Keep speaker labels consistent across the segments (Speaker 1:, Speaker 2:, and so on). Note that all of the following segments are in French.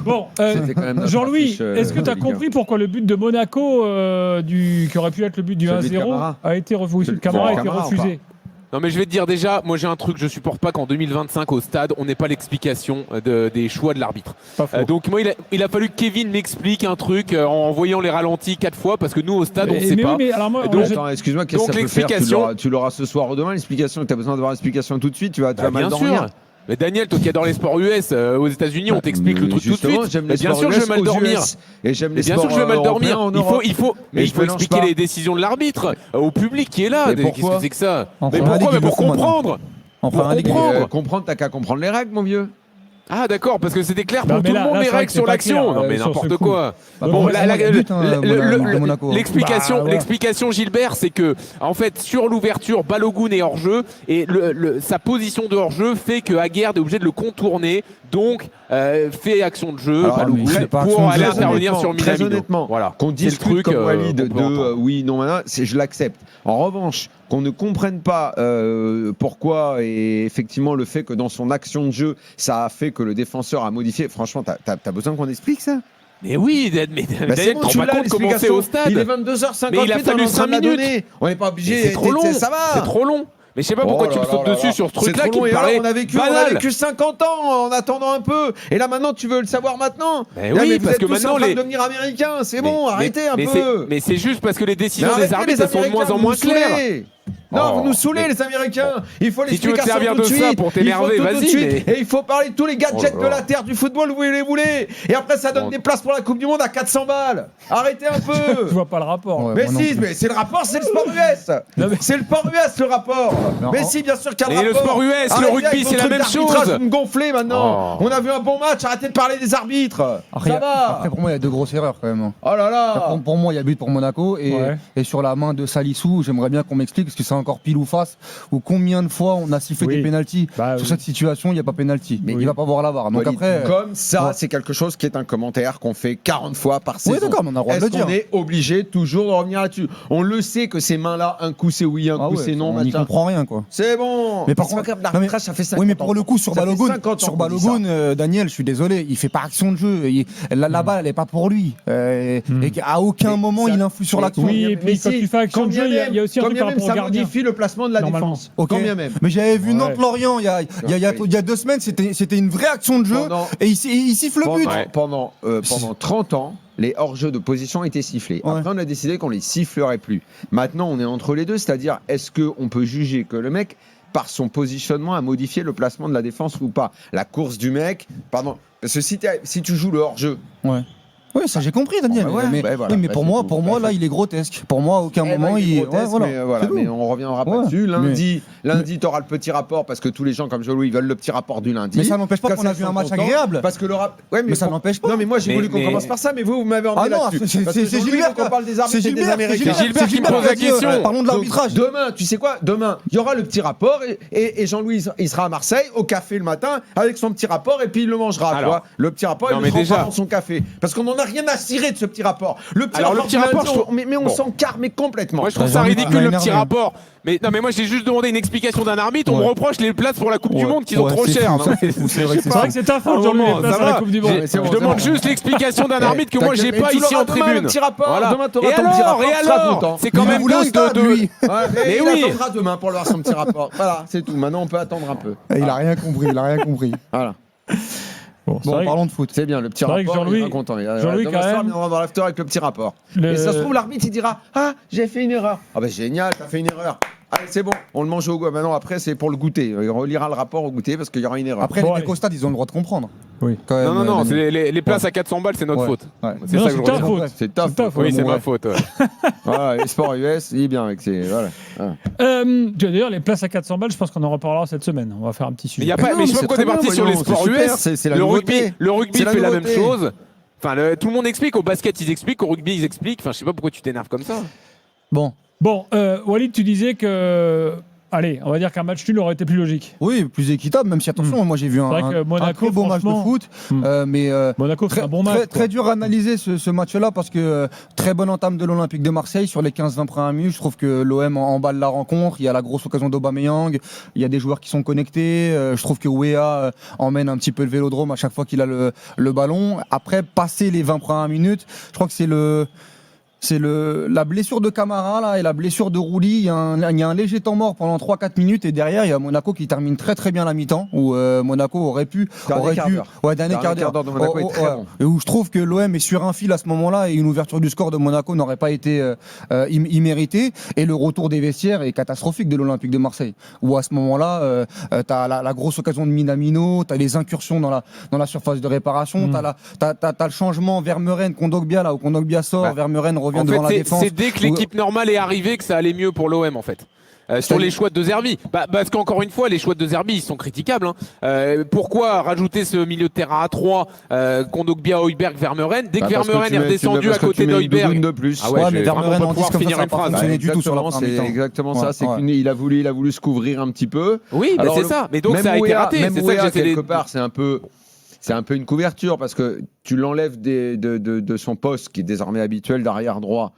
Speaker 1: Bon,
Speaker 2: C'était quand même notre
Speaker 1: Jean-Louis,
Speaker 2: affiche,
Speaker 1: est-ce que tu as
Speaker 2: de Ligue 1.
Speaker 1: compris pourquoi le but de Monaco, qui aurait pu être le but du
Speaker 2: Celui de
Speaker 1: 1-0,
Speaker 2: Camara.
Speaker 1: a été refusé?
Speaker 2: Celui de
Speaker 1: Camara a été
Speaker 2: Camara,
Speaker 1: refusé.
Speaker 3: Non mais je vais te dire déjà, moi j'ai un truc, je supporte pas qu'en 2025 au stade, on n'ait pas l'explication des choix de l'arbitre.
Speaker 1: Pas faux.
Speaker 3: Donc moi il a fallu que Kevin m'explique un truc en voyant les ralentis 4 fois parce que nous au stade on sait
Speaker 1: mais
Speaker 3: pas.
Speaker 1: oui, mais alors moi,
Speaker 3: Donc,
Speaker 2: Attends, excuse-moi, qu'est-ce que
Speaker 3: donc
Speaker 2: ça peut faire?
Speaker 3: l'explication-
Speaker 2: Tu l'auras ce soir ou demain, l'explication. Tu as besoin d'avoir l'explication tout de suite, tu vas
Speaker 3: Bah,
Speaker 2: mal
Speaker 3: bien
Speaker 2: dormir.
Speaker 3: sûr. Mais Daniel, toi qui adore les sports US aux États-Unis, on t'explique le truc tout de
Speaker 2: Justement,
Speaker 3: suite.
Speaker 2: j'aime
Speaker 3: Mais
Speaker 2: les
Speaker 3: bien
Speaker 2: sports
Speaker 3: sûr que je
Speaker 2: US
Speaker 3: vais mal
Speaker 2: aux
Speaker 3: dormir.
Speaker 2: US. Et j'aime
Speaker 3: Mais
Speaker 2: les
Speaker 3: bien
Speaker 2: sports
Speaker 3: sûr que je vais mal
Speaker 2: européens
Speaker 3: dormir.
Speaker 2: en
Speaker 3: Il
Speaker 2: Europe.
Speaker 3: faut
Speaker 2: Et je mélange
Speaker 3: expliquer
Speaker 2: pas.
Speaker 3: les décisions de l'arbitre au public qui est là.
Speaker 2: Mais
Speaker 3: Qu'est-ce
Speaker 2: pourquoi
Speaker 3: que c'est que ça?
Speaker 4: En
Speaker 3: Mais
Speaker 4: Première
Speaker 3: pourquoi?
Speaker 4: Ligue,
Speaker 3: Mais
Speaker 4: ils le
Speaker 3: pour
Speaker 4: font maintenant.
Speaker 3: comprendre.
Speaker 4: En Première Ligue,
Speaker 3: comprendre.
Speaker 2: Comprendre, t'as qu'à comprendre les règles, mon vieux.
Speaker 3: Ah d'accord, parce que c'était clair
Speaker 1: Non,
Speaker 3: pour
Speaker 1: mais
Speaker 3: tout
Speaker 1: là-
Speaker 3: le monde
Speaker 1: là,
Speaker 3: les
Speaker 1: c'est vrai
Speaker 3: règles
Speaker 1: que
Speaker 3: sur
Speaker 1: c'est pas
Speaker 3: l'action.
Speaker 1: clair,
Speaker 3: Non mais
Speaker 1: sur ce
Speaker 3: n'importe
Speaker 1: coup.
Speaker 3: quoi.
Speaker 1: Donc,
Speaker 3: Bon,
Speaker 1: on
Speaker 3: la-
Speaker 4: il y a but, hein, de Monaco.
Speaker 3: l'explication,
Speaker 1: Bah, voilà.
Speaker 3: l'explication Gilbert, c'est que en fait sur l'ouverture, Balogun est hors jeu et sa position de hors jeu fait que Aguerd est obligé de le contourner, donc fait action de jeu
Speaker 2: Alors,
Speaker 3: Balogun,
Speaker 4: mais c'est pas
Speaker 3: pour
Speaker 4: action de
Speaker 3: aller
Speaker 4: jeu,
Speaker 3: intervenir sur
Speaker 2: Très
Speaker 3: Minamino.
Speaker 2: honnêtement,
Speaker 3: Voilà,
Speaker 2: qu'on
Speaker 3: c'est le
Speaker 2: discute
Speaker 3: truc
Speaker 2: comme Walid
Speaker 3: qu'on peut entendre.
Speaker 2: oui, non, maintenant, je l'accepte. En revanche, qu'on ne comprenne pas pourquoi et effectivement le fait que dans son action de jeu, ça a fait que le défenseur a modifié. Franchement, t'as besoin qu'on explique ça?
Speaker 3: Mais oui, mais
Speaker 2: Bah,
Speaker 3: Daniel,
Speaker 2: c'est bon,
Speaker 3: tu te
Speaker 2: tu
Speaker 3: rends pas
Speaker 2: l'as
Speaker 3: compte comment c'est
Speaker 2: l'explication.
Speaker 3: au stade.
Speaker 2: Il est 22h58,
Speaker 3: Mais il a fallu
Speaker 2: on est en train
Speaker 3: 5
Speaker 2: de la
Speaker 3: minutes.
Speaker 2: donner. On n'est pas
Speaker 3: Mais
Speaker 2: obligé.
Speaker 3: c'est trop long,
Speaker 2: Ça va.
Speaker 3: c'est trop long. Mais je sais pas pourquoi
Speaker 2: Oh
Speaker 3: tu me
Speaker 2: là
Speaker 3: sautes
Speaker 2: là
Speaker 3: dessus
Speaker 2: là.
Speaker 3: sur ce
Speaker 2: C'est
Speaker 3: truc-là
Speaker 2: trop
Speaker 3: qui
Speaker 2: long.
Speaker 3: me
Speaker 2: Et alors,
Speaker 3: paraît
Speaker 2: on a
Speaker 3: banal.
Speaker 2: vécu 50 ans en attendant un peu. Et là maintenant, tu veux le savoir maintenant?
Speaker 3: Mais
Speaker 2: Là,
Speaker 3: oui,
Speaker 2: mais vous
Speaker 3: parce
Speaker 2: êtes
Speaker 3: que
Speaker 2: tous
Speaker 3: maintenant
Speaker 2: en train
Speaker 3: les
Speaker 2: de devenir américains. C'est bon, arrêtez un
Speaker 3: mais
Speaker 2: peu.
Speaker 3: mais c'est juste parce que les décisions
Speaker 2: Mais
Speaker 3: des
Speaker 2: arrêtez,
Speaker 3: arbitres
Speaker 2: les
Speaker 3: elles sont de moins
Speaker 2: Américains,
Speaker 3: en
Speaker 2: vous
Speaker 3: moins
Speaker 2: nous saoulez.
Speaker 3: claires.
Speaker 2: Non,
Speaker 3: Oh,
Speaker 2: vous nous saoulez,
Speaker 3: mais-
Speaker 2: les Américains. Il faut
Speaker 3: Si tu veux te
Speaker 2: l'explication
Speaker 3: servir
Speaker 2: tout
Speaker 3: de
Speaker 2: de
Speaker 3: ça
Speaker 2: suite.
Speaker 3: pour
Speaker 2: Il faut
Speaker 3: t'énerver,
Speaker 2: tout de
Speaker 3: vas-y,
Speaker 2: suite.
Speaker 3: mais-
Speaker 2: Et il faut parler de tous les gadgets
Speaker 3: Oh là
Speaker 2: de
Speaker 3: là.
Speaker 2: la terre du football, vous les voulez. Et après, ça donne
Speaker 3: Oh.
Speaker 2: des places pour la Coupe du Monde à 400 balles. Arrêtez un peu.
Speaker 1: Je vois pas le rapport.
Speaker 4: Ouais.
Speaker 2: Mais
Speaker 4: moi non
Speaker 2: si,
Speaker 4: plus.
Speaker 2: mais c'est le rapport, c'est le sport US.
Speaker 1: Non, mais-
Speaker 2: C'est le sport US le rapport.
Speaker 4: Non,
Speaker 2: Mais
Speaker 4: en-
Speaker 2: si, bien sûr qu'il y a
Speaker 3: Et
Speaker 2: le
Speaker 3: le
Speaker 2: rapport.
Speaker 3: sport US, le
Speaker 2: Arrêtez
Speaker 3: rugby,
Speaker 2: avec vos
Speaker 3: c'est la
Speaker 2: trucs
Speaker 3: même
Speaker 2: d'arbitrage,
Speaker 3: chose.
Speaker 2: Vous me gonflez maintenant.
Speaker 3: Oh.
Speaker 2: On a vu un bon match, arrêtez de parler des arbitres.
Speaker 4: Après,
Speaker 2: Ça va.
Speaker 4: après, pour moi, il y a deux grosses erreurs quand même.
Speaker 2: Oh là là.
Speaker 4: Pour moi, il y a but pour Monaco
Speaker 1: Ouais.
Speaker 4: et sur la main de Salissou, j'aimerais bien qu'on m'explique parce que c'est encore pile ou face ou combien de fois on a sifflé
Speaker 1: Oui.
Speaker 4: des pénaltys
Speaker 1: Bah,
Speaker 4: sur
Speaker 1: oui.
Speaker 4: cette situation, il n'y a pas pénalty. Mais
Speaker 1: Oui.
Speaker 4: il va pas voir la VAR. Donc
Speaker 2: Walid,
Speaker 4: après,
Speaker 2: comme ça,
Speaker 4: ouais.
Speaker 2: c'est quelque chose qui est un commentaire qu'on fait 40 fois par saison.
Speaker 4: Oui, d'accord, mais on a le droit de
Speaker 2: Est-ce
Speaker 4: le dire.
Speaker 2: qu'on est obligé toujours de revenir là-dessus? On le sait que ces mains-là, un coup c'est oui, un
Speaker 4: ah
Speaker 2: coup
Speaker 4: ouais,
Speaker 2: c'est non,
Speaker 4: on n'y
Speaker 2: machin.
Speaker 4: comprend rien quoi.
Speaker 2: C'est bon.
Speaker 4: Mais par
Speaker 2: C'est
Speaker 4: contre-
Speaker 2: pas grave,
Speaker 4: non, mais-
Speaker 2: l'arbitrage, ça fait 50
Speaker 4: Oui, mais pour le coup, sur
Speaker 2: Ça fait
Speaker 4: Balogun,
Speaker 2: 50 ans
Speaker 4: sur
Speaker 2: qu'on dit ça.
Speaker 4: Balogun, Daniel, je suis désolé, il fait pas action de jeu. La balle, elle est pas pour lui. Et à aucun
Speaker 2: Mais
Speaker 4: moment,
Speaker 2: ça-
Speaker 4: il influe sur
Speaker 2: mais-
Speaker 4: l'action.
Speaker 1: Oui, et puis quand tu fais action de jeu, il y a aussi un
Speaker 2: quand
Speaker 1: truc
Speaker 2: bien
Speaker 1: par
Speaker 2: même
Speaker 1: rapport au
Speaker 2: ça
Speaker 1: gardien.
Speaker 2: modifie le placement de la
Speaker 1: Normalement.
Speaker 2: défense.
Speaker 4: Ok.
Speaker 2: Quand bien même.
Speaker 4: Mais j'avais vu
Speaker 1: Ouais.
Speaker 4: Nantes-Lorient il y a 2 semaines, c'était une vraie action de jeu
Speaker 2: Pendant-
Speaker 4: et il siffle le but.
Speaker 2: Pendant 30 ans, les hors-jeux de position étaient sifflés.
Speaker 4: Ouais.
Speaker 2: Après, on a décidé qu'on les sifflerait plus. Maintenant, on est entre les deux, c'est-à-dire, est-ce qu'on peut juger que le mec, par son positionnement, a modifié le placement de la défense ou pas? La course du mec, pardon. Parce que si tu joues le hors-jeu,
Speaker 4: Oui, ça j'ai compris, Daniel.
Speaker 2: Bah voilà,
Speaker 4: mais
Speaker 2: bah voilà,
Speaker 4: oui, mais
Speaker 2: bah
Speaker 4: pour
Speaker 2: c'est
Speaker 4: moi,
Speaker 2: tout.
Speaker 4: pour moi, là, il est grotesque. Pour moi, à aucun moment,
Speaker 2: il est
Speaker 4: il.
Speaker 2: grotesque,
Speaker 4: Ouais, voilà.
Speaker 2: mais, voilà,
Speaker 4: C'est tout.
Speaker 2: mais on reviendra pas
Speaker 4: Ouais.
Speaker 2: dessus. Lundi, tu auras le petit rapport parce que tous les gens comme Jean-Louis veulent le petit rapport du lundi.
Speaker 4: Mais ça n'empêche pas
Speaker 2: Comme
Speaker 4: qu'on
Speaker 2: ça,
Speaker 4: a
Speaker 2: ils
Speaker 4: vu
Speaker 2: sont
Speaker 4: un match
Speaker 2: contents,
Speaker 4: agréable.
Speaker 2: Parce que le ouais,
Speaker 4: Mais ça n'empêche pas.
Speaker 2: Non, mais moi j'ai
Speaker 3: Mais-
Speaker 2: voulu qu'on
Speaker 3: mais-
Speaker 2: commence par ça, mais vous m'avez emmené
Speaker 4: Ah non,
Speaker 2: là-dessus.
Speaker 4: c'est
Speaker 2: Parce que
Speaker 4: Gilbert
Speaker 2: Jean-Louis,
Speaker 4: qui a-
Speaker 2: on parle des
Speaker 4: c'est
Speaker 2: arbitres et des
Speaker 4: Gilbert,
Speaker 2: Américains.
Speaker 3: C'est Gilbert qui me pose la question.
Speaker 4: Parlons de
Speaker 2: Donc,
Speaker 4: l'arbitrage.
Speaker 2: demain, tu sais quoi? Demain, il y aura le petit rapport et Jean-Louis, il sera à Marseille au café le matin avec son petit rapport et puis il le mangera. Tu
Speaker 3: Alors,
Speaker 2: vois, le petit rapport,
Speaker 3: non,
Speaker 2: il
Speaker 3: mais
Speaker 2: le trempera
Speaker 3: déjà-
Speaker 2: dans son café. Parce qu'on n'en a rien à cirer de ce petit rapport. Le petit
Speaker 3: Alors, le
Speaker 2: rapport,
Speaker 3: petit
Speaker 2: du
Speaker 3: rapport,
Speaker 2: lundi,
Speaker 3: je trouve-
Speaker 2: mais on
Speaker 3: Bon.
Speaker 2: s'en carre, mais complètement.
Speaker 3: Moi je trouve
Speaker 4: Bah,
Speaker 3: ça
Speaker 4: Jean-Luc
Speaker 3: ridicule
Speaker 4: m'a
Speaker 3: le
Speaker 4: énervé.
Speaker 3: petit rapport. Mais non mais moi j'ai juste demandé une explication d'un arbitre, on me
Speaker 4: Ouais.
Speaker 3: reproche les places pour la Coupe du
Speaker 4: Ouais.
Speaker 3: Monde qui sont
Speaker 4: Ouais,
Speaker 3: trop
Speaker 4: c'est
Speaker 3: chères.
Speaker 4: fou,
Speaker 3: Non,
Speaker 4: ça,
Speaker 3: mais
Speaker 4: c'est fou, c'est vrai que
Speaker 3: je sais
Speaker 4: c'est
Speaker 3: pas.
Speaker 1: vrai que c'est ta
Speaker 3: À un
Speaker 1: faute, Jean-Louis,
Speaker 3: moment,
Speaker 1: les places
Speaker 3: ça
Speaker 1: à la
Speaker 3: va.
Speaker 1: Coupe du Monde.
Speaker 3: J'ai-
Speaker 2: C'est bon,
Speaker 3: Je
Speaker 2: c'est
Speaker 3: demande
Speaker 2: bon.
Speaker 3: juste l'explication d'un arbitre que moi j'ai
Speaker 2: Mais
Speaker 3: pas
Speaker 2: tu
Speaker 3: ici
Speaker 2: l'auras
Speaker 3: en
Speaker 2: demain,
Speaker 3: tribune.
Speaker 2: le petit rapport.
Speaker 3: Voilà.
Speaker 2: Demain, t'auras
Speaker 3: Et
Speaker 2: ton petit rapport,
Speaker 3: alors,
Speaker 2: tu seras
Speaker 3: alors,
Speaker 2: content.
Speaker 3: c'est quand
Speaker 4: Il
Speaker 3: même
Speaker 4: voulait au
Speaker 3: dingue
Speaker 4: stade,
Speaker 3: de.
Speaker 4: lui.
Speaker 2: Ouais,
Speaker 3: Mais
Speaker 2: il
Speaker 3: oui.
Speaker 2: attendra demain pour leur son petit rapport. Voilà, c'est tout. Maintenant, on peut attendre un peu.
Speaker 4: Il a rien compris, il a rien compris.
Speaker 2: Voilà.
Speaker 1: Bon, c'est
Speaker 4: Bon,
Speaker 1: vrai
Speaker 4: parlons de foot.
Speaker 2: C'est bien, le petit
Speaker 1: C'est vrai que
Speaker 2: rapport, il
Speaker 1: Jean-Louis-
Speaker 2: est pas content.
Speaker 1: Jean-Louis,
Speaker 2: Demain
Speaker 1: quand
Speaker 2: soir,
Speaker 1: même-
Speaker 2: il viendra dans l'after avec le petit rapport.
Speaker 1: Le-
Speaker 2: Et ça se trouve, l'arbitre, il dira « Ah, j'ai fait une erreur. » Ah ben génial, t'as fait une erreur. Allez, c'est bon, on le mange au goût. Maintenant, après, c'est pour le goûter. Il relira le rapport au goûter parce qu'il y aura une erreur.
Speaker 4: Après,
Speaker 1: Bon,
Speaker 4: les
Speaker 1: allez.
Speaker 4: mecs au stade, ils ont le droit de comprendre.
Speaker 1: Oui.
Speaker 4: Quand même,
Speaker 3: Non, non, non,
Speaker 4: Daniel.
Speaker 3: c'est les places à 400 balles, c'est notre
Speaker 4: Ouais.
Speaker 3: faute.
Speaker 4: Ouais.
Speaker 3: C'est
Speaker 1: Non,
Speaker 3: ça que
Speaker 1: c'est
Speaker 3: je
Speaker 1: ta
Speaker 3: retiens.
Speaker 1: faute.
Speaker 2: C'est ta
Speaker 1: C'est ta
Speaker 2: faute.
Speaker 1: faute.
Speaker 3: Oui, c'est
Speaker 4: Ouais.
Speaker 3: ma faute. Ouais.
Speaker 2: Voilà, les sports US, il est bien avec ses. Voilà. Voilà.
Speaker 1: D'ailleurs, les places à 400 balles, je pense qu'on en reparlera cette semaine. On va faire un petit
Speaker 3: Mais
Speaker 1: sujet.
Speaker 3: il y a
Speaker 2: Mais
Speaker 3: pas,
Speaker 2: non,
Speaker 3: mais je
Speaker 2: mais
Speaker 3: sais
Speaker 2: c'est
Speaker 3: pas pourquoi on est
Speaker 2: très
Speaker 3: parti
Speaker 2: bien,
Speaker 3: sur les
Speaker 2: voyons,
Speaker 3: sports
Speaker 2: c'est super,
Speaker 3: US.
Speaker 2: c'est la
Speaker 3: Le
Speaker 2: nouveauté.
Speaker 3: rugby, le rugby
Speaker 2: C'est la
Speaker 3: fait la même
Speaker 2: nouveauté.
Speaker 3: chose. Enfin, tout le monde explique. Au basket, ils expliquent. Au rugby, ils expliquent. Enfin, je sais pas pourquoi tu t'énerves comme ça.
Speaker 4: Bon,
Speaker 1: Bon, Walid, tu disais que allez, on va dire qu'un match nul aurait été plus logique.
Speaker 4: Oui, plus équitable, même si attention, moi j'ai vu
Speaker 1: vrai que
Speaker 4: un
Speaker 1: Monaco,
Speaker 4: très beau match de
Speaker 1: franchement,
Speaker 4: foot, mais
Speaker 1: Monaco fait un bon match.
Speaker 4: très dur à analyser ce match-là parce que très bonne entame de l'Olympique de Marseille sur les 15-20 premières minutes. Je trouve que l'OM emballe la rencontre. Il y a la grosse occasion d'Aubameyang. Il y a des joueurs qui sont connectés. Je trouve que Weah emmène un petit peu le vélodrome à chaque fois qu'il a le ballon. Après, passer les 20 premières minutes, je crois que c'est la blessure de Camara là, et la blessure de Rouli. Il y a un léger temps mort pendant 3-4 minutes et derrière il y a Monaco qui termine très très bien la mi-temps où Monaco aurait pu dernier quart d'heure
Speaker 2: de Monaco est très bon.
Speaker 4: et où je trouve que l'OM est sur un fil à ce moment-là et une ouverture du score de Monaco n'aurait pas été imméritée et le retour des vestiaires est catastrophique de l'Olympique de Marseille où à ce moment-là t'as la grosse occasion de Minamino, t'as les incursions dans la surface de réparation, t'as le changement Vermeuren Kondogbia là où Kondogbia sort, Vermeuren revient devant la défense.
Speaker 3: C'est dès que l'équipe normale est arrivée que ça allait mieux pour l'OM en fait. Sur les choix de De Zerbi, parce qu'encore une fois les choix de De Zerbi ils sont critiquables. Pourquoi rajouter ce milieu de terrain à 3 Kondogbia, Højbjerg, Vermeuren dès que Vermeuren est redescendu à côté d'Højbjerg
Speaker 2: de plus.
Speaker 3: Ah ouais,
Speaker 4: mais Vermeuren en 10 comme
Speaker 3: finir
Speaker 4: ça
Speaker 3: une phrase.
Speaker 4: fonctionné du tout sur la première
Speaker 2: C'est
Speaker 4: mi-temps.
Speaker 2: exactement ça. C'est qu'il a voulu se couvrir un petit peu.
Speaker 3: Oui,
Speaker 2: Alors,
Speaker 3: c'est ça. Mais donc
Speaker 2: même
Speaker 3: ça a été
Speaker 2: Weah-
Speaker 3: raté.
Speaker 2: Même
Speaker 3: C'est ça que
Speaker 2: Weah,
Speaker 3: j'essaie
Speaker 2: quelque
Speaker 3: de.
Speaker 2: part, c'est un peu une couverture parce que tu l'enlèves de son poste qui est désormais habituel d'arrière droit.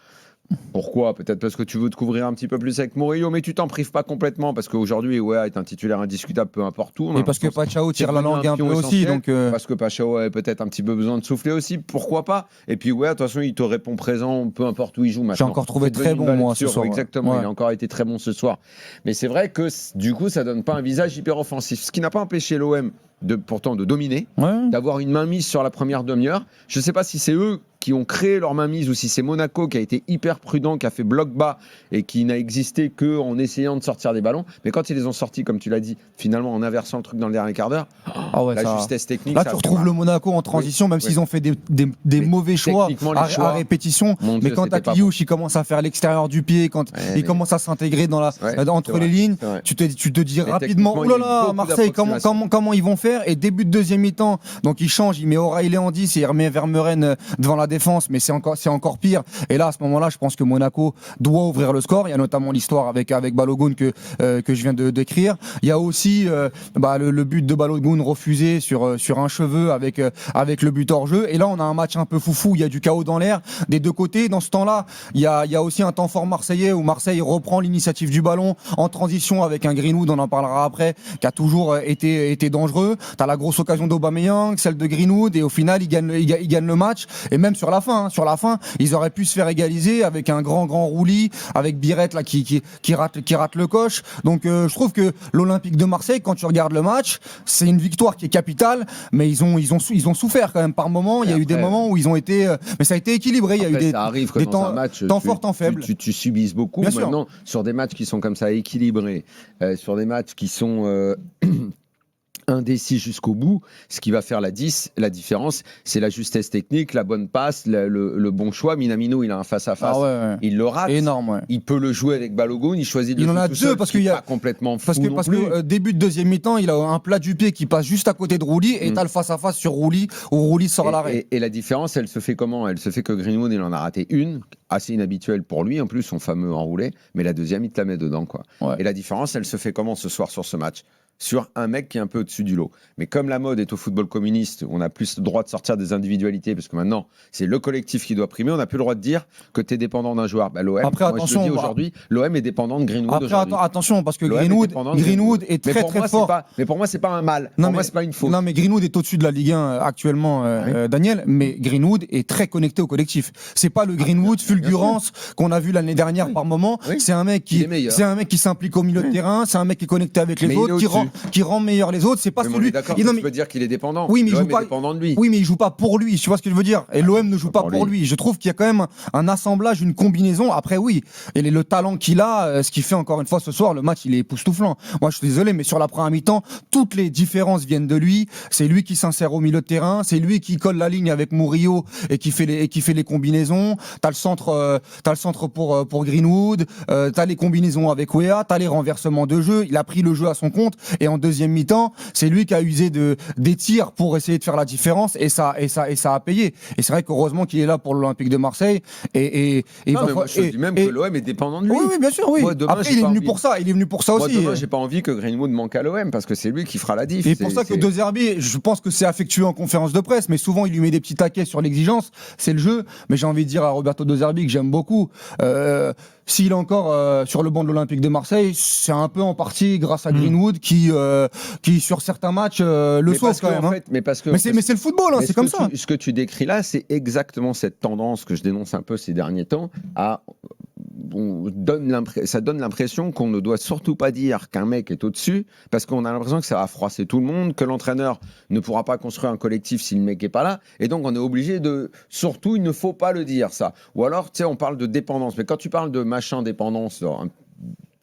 Speaker 2: Pourquoi ? Peut-être parce que tu veux te couvrir un petit peu plus avec Murillo, mais tu t'en prives pas complètement parce qu'aujourd'hui, Weah est un titulaire indiscutable, peu importe où.
Speaker 4: Et parce que Pachao tire la langue un peu aussi, donc
Speaker 2: parce que Pachao avait peut-être un petit peu besoin de souffler aussi, pourquoi pas ? Et puis Weah, de toute façon, il te répond présent, peu importe où il joue maintenant.
Speaker 4: j'ai encore trouvé
Speaker 2: C'est
Speaker 4: très
Speaker 2: devenu
Speaker 4: bon
Speaker 2: une
Speaker 4: moi
Speaker 2: valeur
Speaker 4: ce
Speaker 2: sûre,
Speaker 4: soir.
Speaker 2: exactement,
Speaker 4: Ouais.
Speaker 2: il a encore été très bon ce soir. Mais c'est vrai que du coup, ça donne pas un visage hyper offensif, ce qui n'a pas empêché l'OM pourtant de dominer,
Speaker 4: Ouais.
Speaker 2: d'avoir une mainmise sur la première demi-heure. Je ne sais pas si c'est eux qui ont créé leur mainmise ou si c'est Monaco qui a été hyper prudent, qui a fait bloc bas et qui n'a existé qu'en essayant de sortir des ballons. Mais quand ils les ont sortis, comme tu l'as dit, finalement en inversant le truc dans le dernier quart d'heure,
Speaker 4: Ah ouais,
Speaker 2: la
Speaker 4: ça-
Speaker 2: justesse technique.
Speaker 4: Là,
Speaker 2: ça
Speaker 4: tu
Speaker 2: a fait
Speaker 4: retrouves
Speaker 2: mal.
Speaker 4: le Monaco en transition, même
Speaker 2: oui.
Speaker 4: s'ils ont fait des
Speaker 2: Mais
Speaker 4: mauvais choix
Speaker 2: techniquement, les
Speaker 4: à
Speaker 2: choix,
Speaker 4: répétition.
Speaker 2: mon
Speaker 4: Mais
Speaker 2: Dieu,
Speaker 4: quand
Speaker 2: c'était pas
Speaker 4: Takiyush il commence à faire l'extérieur du pied, quand
Speaker 2: Ouais,
Speaker 4: il
Speaker 2: mais-
Speaker 4: commence à s'intégrer
Speaker 2: Ouais,
Speaker 4: entre
Speaker 2: c'est
Speaker 4: les
Speaker 2: vrai,
Speaker 4: lignes,
Speaker 2: c'est vrai.
Speaker 4: tu te dis
Speaker 2: Mais
Speaker 4: rapidement,
Speaker 2: techniquement,
Speaker 4: oh
Speaker 2: il y a
Speaker 4: là
Speaker 2: eu
Speaker 4: là,
Speaker 2: beaucoup
Speaker 4: Marseille,
Speaker 2: d'approximations.
Speaker 4: comment ils vont faire ? Et début de deuxième mi-temps, donc il change, il met O'Reilly en 10 et il remet Vermeuren devant la défense, mais c'est encore pire. Et là, à ce moment-là, je pense que Monaco doit ouvrir le score. Il y a notamment l'histoire avec Balogun que je viens de décrire. Il y a aussi le but de Balogun refusé sur un cheveu avec le but hors jeu. Et là, on a un match un peu foufou. Il y a du chaos dans l'air des deux côtés. Dans ce temps-là, il y a aussi un temps fort marseillais où Marseille reprend l'initiative du ballon en transition avec un Greenwood, on en parlera après, qui a toujours été dangereux. T'as la grosse occasion d'Aubameyang, celle de Greenwood, et au final, ils gagnent le match. Et même sur la fin, ils auraient pu se faire égaliser avec un grand Rouli, avec Biret là qui rate le coche. Donc je trouve que l'Olympique de Marseille, quand tu regardes le match, c'est une victoire qui est capitale, mais ils ont souffert quand même par moments. Il y a eu des moments où ils ont été, mais ça a été équilibré. Il y a eu
Speaker 2: Après, ça arrive que
Speaker 4: des
Speaker 2: dans
Speaker 4: temps
Speaker 2: un match,
Speaker 4: temps forts, temps faibles.
Speaker 2: tu subisses beaucoup.
Speaker 4: Bien sûr.
Speaker 2: Maintenant, sur des matchs qui sont comme ça équilibrés, sur des matchs qui sont indécis jusqu'au bout, ce qui va faire la différence, c'est la justesse technique, la bonne passe, le bon choix. Minamino, il a un face-à-face,
Speaker 4: Ah ouais.
Speaker 2: il le rate.
Speaker 4: Énorme, ouais.
Speaker 2: Il peut le jouer avec Balogun, il choisit de
Speaker 4: Il
Speaker 2: le
Speaker 4: en
Speaker 2: jouer
Speaker 4: a
Speaker 2: tout
Speaker 4: deux,
Speaker 2: seul,
Speaker 4: parce
Speaker 2: ce qui
Speaker 4: qu'il y
Speaker 2: est
Speaker 4: a-
Speaker 2: pas complètement fou
Speaker 4: Parce que,
Speaker 2: non plus.
Speaker 4: début de deuxième mi-temps, il a un plat du pied qui passe juste à côté de Rouli et t'as le face-à-face sur Rouli où Rouli sort à l'arrêt.
Speaker 2: Et la différence, elle se fait comment ? Elle se fait que Greenwood, il en a raté une, assez inhabituelle pour lui, en plus, son fameux enroulé, mais la deuxième, il te la met dedans, quoi.
Speaker 4: Ouais.
Speaker 2: Et la différence, elle se fait comment ce soir sur ce match ? Sur un mec qui est un peu au-dessus du lot. Mais comme la mode est au football communiste, on n'a plus le droit de sortir des individualités, parce que maintenant, c'est le collectif qui doit primer, on n'a plus le droit de dire que tu es dépendant d'un joueur. Bah, l'OM,
Speaker 4: Après,
Speaker 2: moi, je
Speaker 4: attention,
Speaker 2: le dis aujourd'hui, l'OM est dépendant de Greenwood
Speaker 4: Après,
Speaker 2: aujourd'hui.
Speaker 4: attention, parce que
Speaker 2: L'OM dépendant de
Speaker 4: Greenwood est
Speaker 2: Mais
Speaker 4: très
Speaker 2: pour
Speaker 4: très
Speaker 2: moi,
Speaker 4: fort.
Speaker 2: mais pour moi, c'est pas un mal.
Speaker 4: Non,
Speaker 2: Pour moi,
Speaker 4: mais-
Speaker 2: c'est pas une faute.
Speaker 4: Non, mais Greenwood est au-dessus de la Ligue 1 actuellement, Daniel. Mais Greenwood est très connecté au collectif. C'est pas le Greenwood fulgurance qu'on a vu l'année dernière par moment.
Speaker 2: Oui.
Speaker 4: C'est un mec
Speaker 2: Il est meilleur.
Speaker 4: c'est un mec qui s'implique au milieu de terrain. C'est un mec qui est connecté avec les
Speaker 2: Mais il
Speaker 4: autres,
Speaker 2: est
Speaker 4: qui rend meilleur les autres. C'est pas
Speaker 2: Mais on
Speaker 4: celui.
Speaker 2: est d'accord,
Speaker 4: Non,
Speaker 2: tu
Speaker 4: mais-
Speaker 2: peux dire qu'il est dépendant.
Speaker 4: Oui, mais il
Speaker 2: L'OM
Speaker 4: joue pas.
Speaker 2: est dépendant de lui.
Speaker 4: Oui, mais il joue pas pour lui. Tu vois ce que je veux dire. Et l'OM ne joue pas pour lui. Je trouve qu'il y a quand même un assemblage, une combinaison. Après, oui, et le talent qu'il a, ce qui fait encore une fois ce soir, le match, il est époustouflant. Moi, je suis désolé, mais sur la première mi-temps, toutes les différences viennent de lui. C'est lui qui s'insère au milieu de terrain. C'est lui qui colle la ligne avec Murillo et qui fait les combinaisons. T'as le centre pour Greenwood. T'as les combinaisons avec Weah. T'as les renversements de jeu. Il a pris le jeu à son compte. Et en deuxième mi-temps, c'est lui qui a usé des tirs pour essayer de faire la différence et ça a payé. Et c'est vrai qu'heureusement qu'il est là pour l'Olympique de Marseille.
Speaker 2: Moi, je dis même que l'OM est dépendant de lui.
Speaker 4: Oui, bien sûr, oui.
Speaker 2: Moi, demain,
Speaker 4: Après, il est venu pour ça. Il est venu pour ça
Speaker 2: Moi,
Speaker 4: aussi.
Speaker 2: demain, j'ai pas envie que Greenwood manque à l'OM parce que c'est lui qui fera la diff.
Speaker 4: Et pour ça que De Zerbi, je pense que c'est affectueux en conférence de presse, mais souvent il lui met des petits taquets sur l'exigence. C'est le jeu. Mais j'ai envie de dire à Roberto De Zerbi que j'aime beaucoup. S'il est encore sur le banc de l'Olympique de Marseille, c'est un peu en partie grâce à Greenwood qui sur certains matchs le sauve quand même.
Speaker 2: En fait, mais c'est
Speaker 4: le football, hein, c'est comme ça.
Speaker 2: Ce que tu décris là, c'est exactement cette tendance que je dénonce un peu ces derniers temps ça donne l'impression qu'on ne doit surtout pas dire qu'un mec est au-dessus, parce qu'on a l'impression que ça va froisser tout le monde, que l'entraîneur ne pourra pas construire un collectif si le mec n'est pas là, et donc on est obligé de... Surtout, il ne faut pas le dire, ça. Ou alors, tu sais, on parle de dépendance, mais quand tu parles de machin dépendance...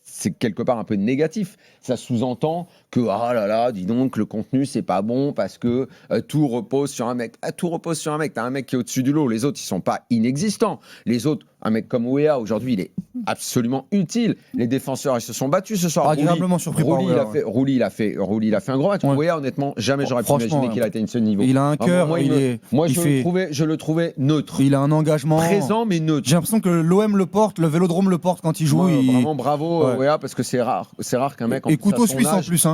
Speaker 2: c'est quelque part un peu négatif. Ça sous-entend que, ah là là, dis donc, le contenu, c'est pas bon parce que tout repose sur un mec. Tout repose sur un mec. T'as un mec qui est au-dessus du lot. Les autres, ils sont pas inexistants. Les autres, un mec comme Weah, aujourd'hui, il est absolument utile. Les défenseurs, ils se sont battus ce soir.
Speaker 4: Agréablement surpris par Weah.
Speaker 2: Rouli, il a fait un gros match.
Speaker 4: Ouais.
Speaker 2: Weah, honnêtement, jamais j'aurais pu imaginer qu'il atteigne ce niveau.
Speaker 4: Il a un cœur.
Speaker 2: Je le trouvais neutre.
Speaker 4: Il a un engagement.
Speaker 2: Présent, mais neutre.
Speaker 4: J'ai l'impression que l'OM le porte, le Vélodrome le porte quand il joue.
Speaker 2: Vraiment bravo, Weah, parce que c'est rare qu'un mec
Speaker 4: et couteau suisse en plus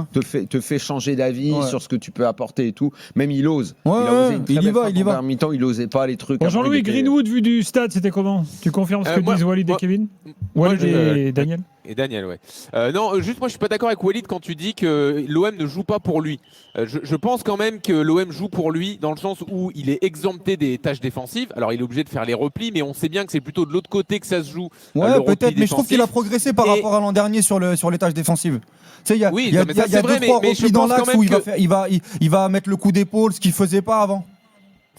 Speaker 2: te fait changer d'avis sur ce que tu peux apporter et tout. Même il ose.
Speaker 4: Il y va.
Speaker 2: Mi-temps, il osait pas les trucs.
Speaker 1: Bon, Jean-Louis, Greenwood vu du stade, c'était comment? Tu confirmes ce que disent Walid et Kevin? Walid et Daniel?
Speaker 3: Et Daniel, ouais. Non, juste moi je suis pas d'accord avec Walid quand tu dis que l'OM ne joue pas pour lui. Je pense quand même que l'OM joue pour lui dans le sens où il est exempté des tâches défensives. Alors il est obligé de faire les replis, mais on sait bien que c'est plutôt de l'autre côté que ça se joue.
Speaker 4: Ouais, peut-être, mais je trouve qu'il a progressé par rapport à l'an dernier sur les tâches défensives. Tu sais, il y a 2-3 replis dans l'axe où il va mettre le coup d'épaule, ce qu'il faisait pas avant.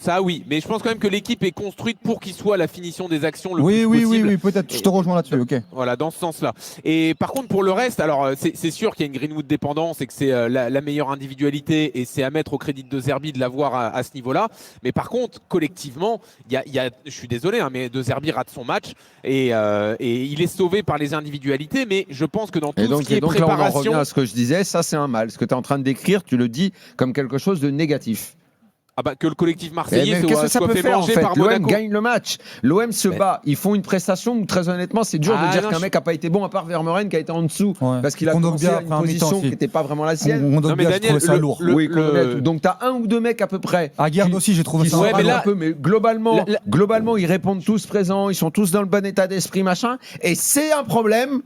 Speaker 3: Ça oui, mais je pense quand même que l'équipe est construite pour qu'il soit la finition des actions le plus possible.
Speaker 4: Oui, peut-être, je te rejoins là-dessus, ok.
Speaker 3: Voilà, dans ce sens-là. Et par contre, pour le reste, alors c'est sûr qu'il y a une Greenwood dépendance et que c'est la meilleure individualité et c'est à mettre au crédit de Zerbi de l'avoir à ce niveau-là. Mais par contre, collectivement, je suis désolé, mais De Zerbi rate son match et il est sauvé par les individualités, mais je pense que dans tout ce qui est préparation...
Speaker 2: Là, on en revient à ce que je disais, ça c'est un mal. Ce que tu es en train de décrire, tu le dis comme quelque chose de négatif.
Speaker 3: Ah bah que le collectif marseillais
Speaker 2: soit fait manger par Monaco. L'OM gagne le match. L'OM se bat. Ils font une prestation où, très honnêtement, c'est dur de dire qu'un mec n'a pas été bon, à part Vermeuren qui a été en dessous. Parce qu'il a commencé à une position qui n'était pas vraiment la sienne.
Speaker 4: Non, mais Daniel, ça lourd.
Speaker 2: Donc, tu as un ou deux mecs à peu près.
Speaker 4: Aguerd aussi, j'ai trouvé ça
Speaker 2: un peu. Mais globalement, ils répondent tous présents. Ils sont tous dans le bon état d'esprit, machin. Et c'est un problème.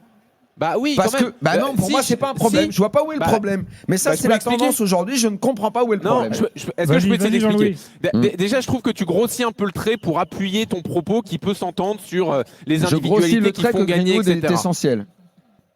Speaker 3: Bah oui,
Speaker 2: parce
Speaker 3: quand même.
Speaker 2: que non, pour moi c'est pas un problème. Je vois pas où est le problème. Mais ça c'est la tendance aujourd'hui. Je ne comprends pas où est le problème.
Speaker 3: Est-ce que je peux t'expliquer? Déjà, je trouve que tu grossis un peu le trait pour appuyer ton propos qui peut s'entendre sur les individualités qui font gagner, etc.
Speaker 2: C'est essentiel.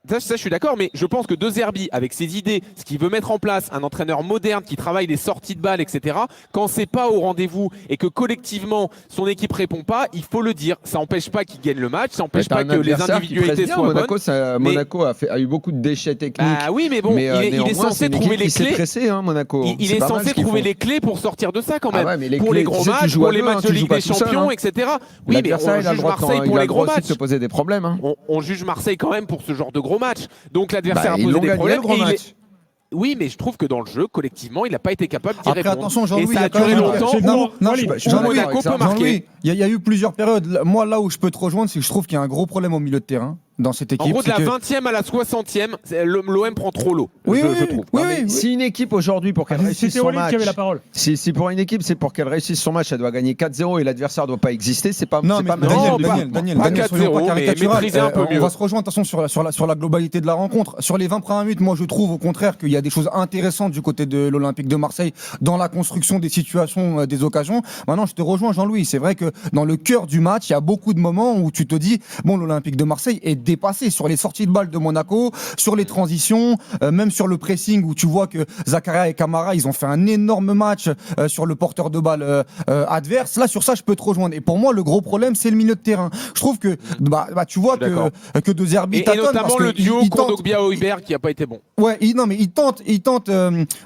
Speaker 3: Ça, je suis d'accord, mais je pense que De Zerbi, avec ses idées, ce qu'il veut mettre en place, un entraîneur moderne qui travaille les sorties de balles, etc., quand c'est pas au rendez-vous et que collectivement son équipe répond pas, il faut le dire. Ça n'empêche pas qu'il gagne le match, ça n'empêche pas que les individualités soient bonnes.
Speaker 2: Monaco a eu beaucoup de déchets techniques.
Speaker 3: Ah oui, mais bon, il est censé trouver les clés. Il est censé trouver les clés pour sortir de ça quand même. Pour les gros matchs, pour les matchs de Ligue des Champions, etc. Oui, mais on juge Marseille pour les gros matchs.
Speaker 2: Se poser des problèmes.
Speaker 3: On juge Marseille quand même pour ce genre de gros match. Donc l'adversaire a posé des problèmes. Oui, mais je trouve que dans le jeu, collectivement, il n'a pas été capable d'y répondre.
Speaker 4: Attention, Jean-Louis,
Speaker 3: et ça a duré longtemps.
Speaker 4: Monaco peut marquer. Il y a eu plusieurs périodes. Moi, là où je peux te rejoindre, c'est que je trouve qu'il y a un gros problème au milieu de terrain dans cette équipe.
Speaker 3: En gros, de la 20e à la 60e, l'OM prend trop l'eau. Je trouve.
Speaker 2: Si une équipe aujourd'hui, pour qu'elle réussisse son match, si pour une équipe, c'est pour qu'elle réussisse son match, elle doit gagner 4-0 et l'adversaire ne doit pas exister, c'est pas
Speaker 4: Daniel,
Speaker 3: pas 4-0, mais maîtriser un peu mieux.
Speaker 4: On va se rejoindre attention sur la globalité de la rencontre. Sur les 20 premières minutes, moi je trouve au contraire qu'il y a des choses intéressantes du côté de l'Olympique de Marseille dans la construction des situations, des occasions. Maintenant, je te rejoins, Jean-Louis. C'est vrai que dans le cœur du match, il y a beaucoup de moments où tu te dis, bon, l'Olympique de Marseille est dépassé sur les sorties de balles de Monaco, sur les transitions, même sur le pressing où tu vois que Zakaria et Camara, ils ont fait un énorme match sur le porteur de balle adverse. Là, sur ça, je peux te rejoindre. Et pour moi, le gros problème, c'est le milieu de terrain. Je trouve que, tu vois que De Zerbi
Speaker 3: tâtonne. Et notamment le duo Kondogbia-Højbjerg qui n'a pas été bon.
Speaker 4: Ouais, mais il tente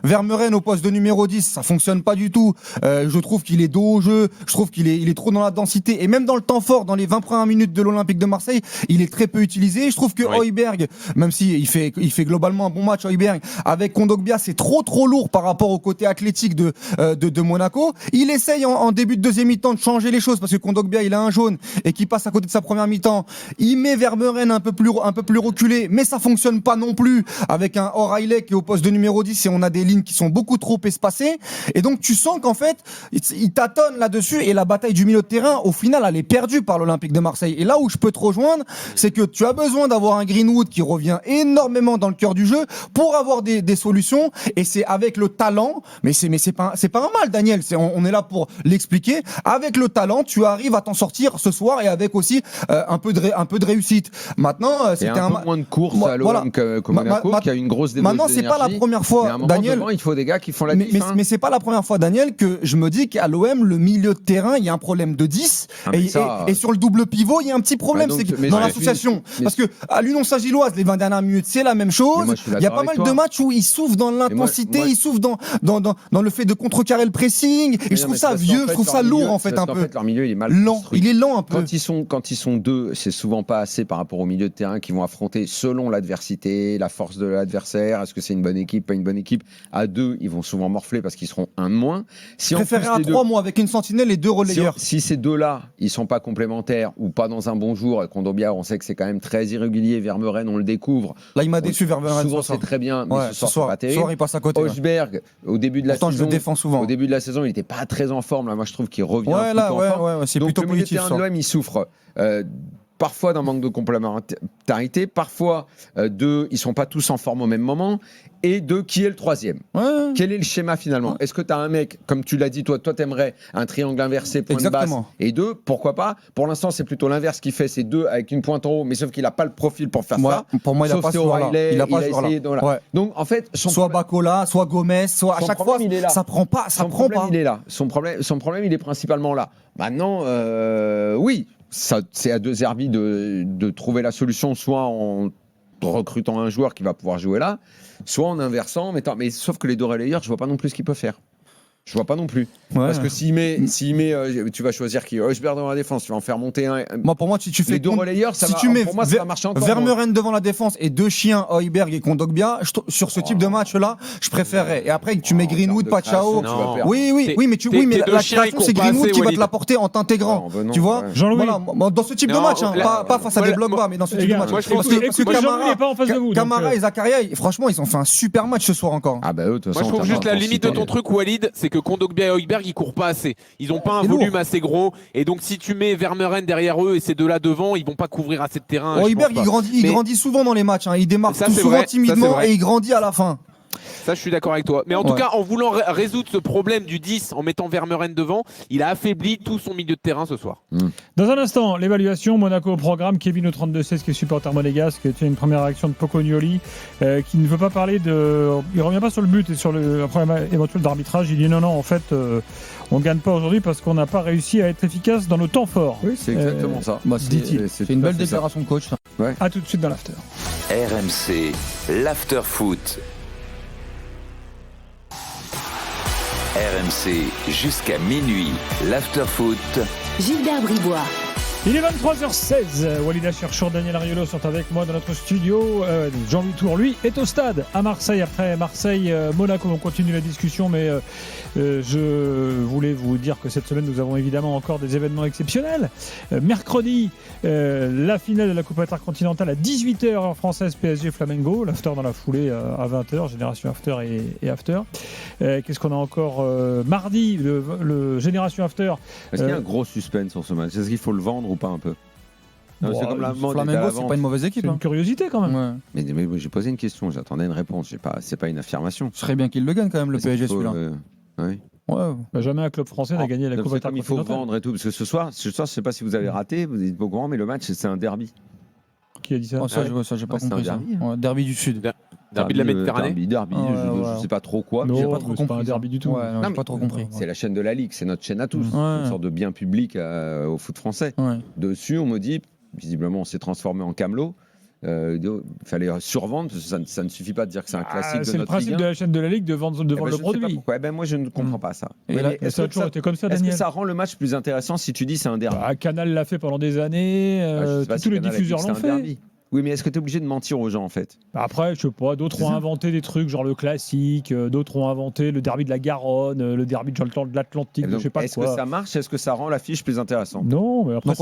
Speaker 4: Vermeuren au poste de numéro 10, ça fonctionne pas du tout. Je trouve qu'il est dos au jeu, je trouve qu'il est trop dans la densité. Et même dans le temps fort, dans les 20 premières minutes de l'Olympique de Marseille, il est très peu utilisé. utilisé. Je trouve que Højbjerg, même si il fait globalement un bon match, Højbjerg, avec Kondogbia, c'est trop lourd par rapport au côté athlétique de Monaco. Il essaye en début de deuxième mi-temps de changer les choses parce que Kondogbia, il a un jaune et qui passe à côté de sa première mi-temps. Il met Vermeuren un peu plus reculé, mais ça fonctionne pas non plus avec un O'Reilly qui est au poste de numéro 10 et on a des lignes qui sont beaucoup trop espacées. Et donc tu sens qu'en fait, il tâtonne là-dessus et la bataille du milieu de terrain, au final, elle est perdue par l'Olympique de Marseille. Et là où je peux te rejoindre, c'est que tu as besoin d'avoir un Greenwood qui revient énormément dans le cœur du jeu pour avoir des solutions. Et c'est avec le talent, mais c'est pas un mal, Daniel. On est là pour l'expliquer. Avec le talent, tu arrives à t'en sortir ce soir et avec aussi un peu de réussite. Maintenant, c'était
Speaker 2: un peu moins de course à l'OM que Monaco, qui a une grosse débauche
Speaker 4: d'énergie. Maintenant, c'est pas la première fois, Daniel.
Speaker 2: Devant, il faut des gars qui font la différence.
Speaker 4: Mais c'est pas la première fois, Daniel, que je me dis qu'à l'OM, le milieu de terrain, il y a un problème de 10 et sur le double pivot, il y a un petit problème, c'est que dans l'association. Parce que à l'Union Saint-Gilloise, les 20 dernières minutes, c'est la même chose. Il y a pas mal de matchs où ils souffrent dans l'intensité, ils souffrent dans le fait de contrecarrer le pressing. Et je trouve ça vieux, je trouve ça lourd en fait un peu.
Speaker 2: Leur milieu, il est mal
Speaker 4: lent. Il est lent un peu.
Speaker 2: Quand ils sont deux, c'est souvent pas assez par rapport au milieu de terrain qu'ils vont affronter selon l'adversité, la force de l'adversaire. Est-ce que c'est une bonne équipe, pas une bonne équipe? À deux, ils vont souvent morfler parce qu'ils seront un de moins.
Speaker 4: Je préférerais à 3 mois avec une sentinelle et 2 relayeurs.
Speaker 2: Si ces deux-là, ils sont pas complémentaires ou pas dans un bon jour, Kondogbia, on sait que c'est quand même très irrégulier. Vermeuren, on le découvre.
Speaker 4: Là, il m'a déçu Vermeuren.
Speaker 2: Souvent, c'est très bien, mais ce soir, c'est pas terrible.
Speaker 4: Ce soir, il passe à côté.
Speaker 2: Højbjerg, au début de la saison,
Speaker 4: je le défends souvent.
Speaker 2: Au début de la saison, il était pas très en forme. Là, moi, je trouve qu'il revient.
Speaker 4: C'est
Speaker 2: donc,
Speaker 4: plutôt
Speaker 2: le milieu de
Speaker 4: positif.
Speaker 2: terrain de l'OM, il souffre. Parfois d'un manque de complémentarité, parfois ils sont pas tous en forme au même moment, et qui est le troisième. Quel est le schéma finalement? Est-ce que tu as un mec, comme tu l'as dit, toi t'aimerais un triangle inversé, point de basse, et 2, pourquoi pas? Pour l'instant, c'est plutôt l'inverse qui fait, c'est 2 avec une pointe en haut, mais sauf qu'il n'a pas le profil pour faire ça.
Speaker 4: Pour moi, il n'a pas ce joueur-là.
Speaker 2: Il a essayé. Donc en fait,
Speaker 4: soit Bacola, soit Gomez, soit à chaque fois, ça prend pas.
Speaker 2: Son problème, il est là. Son problème, il est principalement là. Maintenant, oui. C'est à De Zerbi de trouver la solution, soit en recrutant un joueur qui va pouvoir jouer là, soit en inversant. Mais sauf que les deux relayeurs, je vois pas non plus ce qu'il peut faire. Je vois pas non plus. Parce que s'il met, tu vas choisir qui? Højbjerg dans la défense, tu vas en faire monter un.
Speaker 4: Pour moi, si tu fais
Speaker 2: les deux relayeurs, pour moi, ça va marcher encore.
Speaker 4: Vermeuren devant la défense et 2 chiens, Højbjerg et Kondogbia, sur ce type de match-là, je préférerais. Et après, tu mets Greenwood, Pachao. Oui, mais la création, c'est Greenwood qui va te l'apporter en t'intégrant. Tu vois?
Speaker 1: Jean-Louis.
Speaker 4: Dans ce type de match, pas face à des blocs bas, mais dans ce type de match.
Speaker 1: Parce que
Speaker 4: Camara et Zakaria, franchement, ils ont fait un super match ce soir encore.
Speaker 2: Ah bah eux, de toute façon.
Speaker 3: Moi, je trouve juste la limite de ton truc, Walid, c'est que Kondogbia et Højbjerg, ils courent pas assez. Ils n'ont pas un volume assez gros. Et donc, si tu mets Vermeuren derrière eux et ces deux-là devant, ils vont pas couvrir assez de terrain.
Speaker 4: Højbjerg, il grandit souvent dans les matchs. Il démarre souvent timidement et il grandit à la fin.
Speaker 3: Ça, je suis d'accord avec toi. Mais en tout cas, en voulant résoudre ce problème du 10 en mettant Vermeuren devant, il a affaibli tout son milieu de terrain ce soir.
Speaker 1: Dans un instant, l'évaluation, Monaco au programme, Kevin au 32-16 qui est supporter monégasque, qui a une première réaction de Pocognoli, qui ne veut pas parler de... Il revient pas sur le but et sur le problème éventuel d'arbitrage. Il dit non, en fait, on ne gagne pas aujourd'hui parce qu'on n'a pas réussi à être efficace dans nos temps forts.
Speaker 2: Oui, c'est exactement ça.
Speaker 1: Dit-il.
Speaker 4: C'est une belle déclaration de coach.
Speaker 1: À tout de suite dans l'after.
Speaker 5: RMC, l'after foot. RMC jusqu'à minuit, l'after-foot.
Speaker 6: Gilbert Bribois.
Speaker 1: Il est 23h16. Walid Cherchour, Daniel Ariolo sont avec moi dans notre studio. Jean-Louis Tour, lui, est au stade à Marseille. Après Marseille-Monaco, on continue la discussion, mais je voulais vous dire que cette semaine, nous avons évidemment encore des événements exceptionnels. Mercredi, la finale de la Coupe Intercontinentale à 18h heure française, PSG Flamengo. L'after dans la foulée à 20h, Génération After et After. Qu'est-ce qu'on a encore mardi, le Génération After.
Speaker 2: Est-ce qu'il y a un gros suspense sur ce match? Est-ce qu'il faut le vendre ou pas un peu? Non, c'est comme la
Speaker 4: Flamengo, c'est pas une mauvaise équipe.
Speaker 1: C'est une curiosité quand même.
Speaker 2: Mais j'ai posé une question, j'attendais une réponse. C'est pas une affirmation.
Speaker 4: Ce serait bien qu'il le gagne quand même, le PSG, celui-là.
Speaker 2: Oui.
Speaker 1: Jamais un club français n'a gagné la Coupe Intercontinentale.
Speaker 2: Il faut vendre et tout, parce que ce soir, je sais pas si vous avez raté, vous êtes pas au courant, mais le match, c'est un derby.
Speaker 1: Qui a dit ça?
Speaker 4: Ça, j'ai pas compris ça. Derby du Sud.
Speaker 3: Derby de la Méditerranée.
Speaker 2: Derby, je sais pas trop quoi.
Speaker 1: Non,
Speaker 2: j'ai
Speaker 1: pas trop compris. Un derby du tout.
Speaker 4: J'ai pas trop compris.
Speaker 2: C'est la chaîne de la Ligue, c'est notre chaîne à tous. Une sorte de bien public au foot français. Dessus, on me dit, visiblement, on s'est transformé en camelot. Il fallait survendre, parce que ça ne suffit pas de dire que c'est un classique de notre Ligue.
Speaker 1: C'est le principe de la chaîne de la Ligue de vendre le produit.
Speaker 2: Moi, je ne comprends pas ça.
Speaker 1: Ça a toujours été comme ça, Daniel.
Speaker 2: Est-ce que ça rend le match plus intéressant si tu dis c'est un derby?
Speaker 1: Canal l'a fait pendant des années, tous les diffuseurs l'ont fait.
Speaker 2: Oui, mais est-ce que tu es obligé de mentir aux gens en fait?
Speaker 1: Après, je sais pas, d'autres
Speaker 2: C'est
Speaker 1: ont
Speaker 2: ça.
Speaker 1: inventé des trucs genre le classique, d'autres ont inventé le derby de la Garonne, le derby de l'Atlantique,
Speaker 2: Et
Speaker 1: je
Speaker 2: donc,
Speaker 1: sais pas
Speaker 2: est-ce que
Speaker 1: quoi.
Speaker 2: ça marche? Est-ce que ça rend l'affiche plus intéressante?
Speaker 1: Non, mais après,
Speaker 4: Donc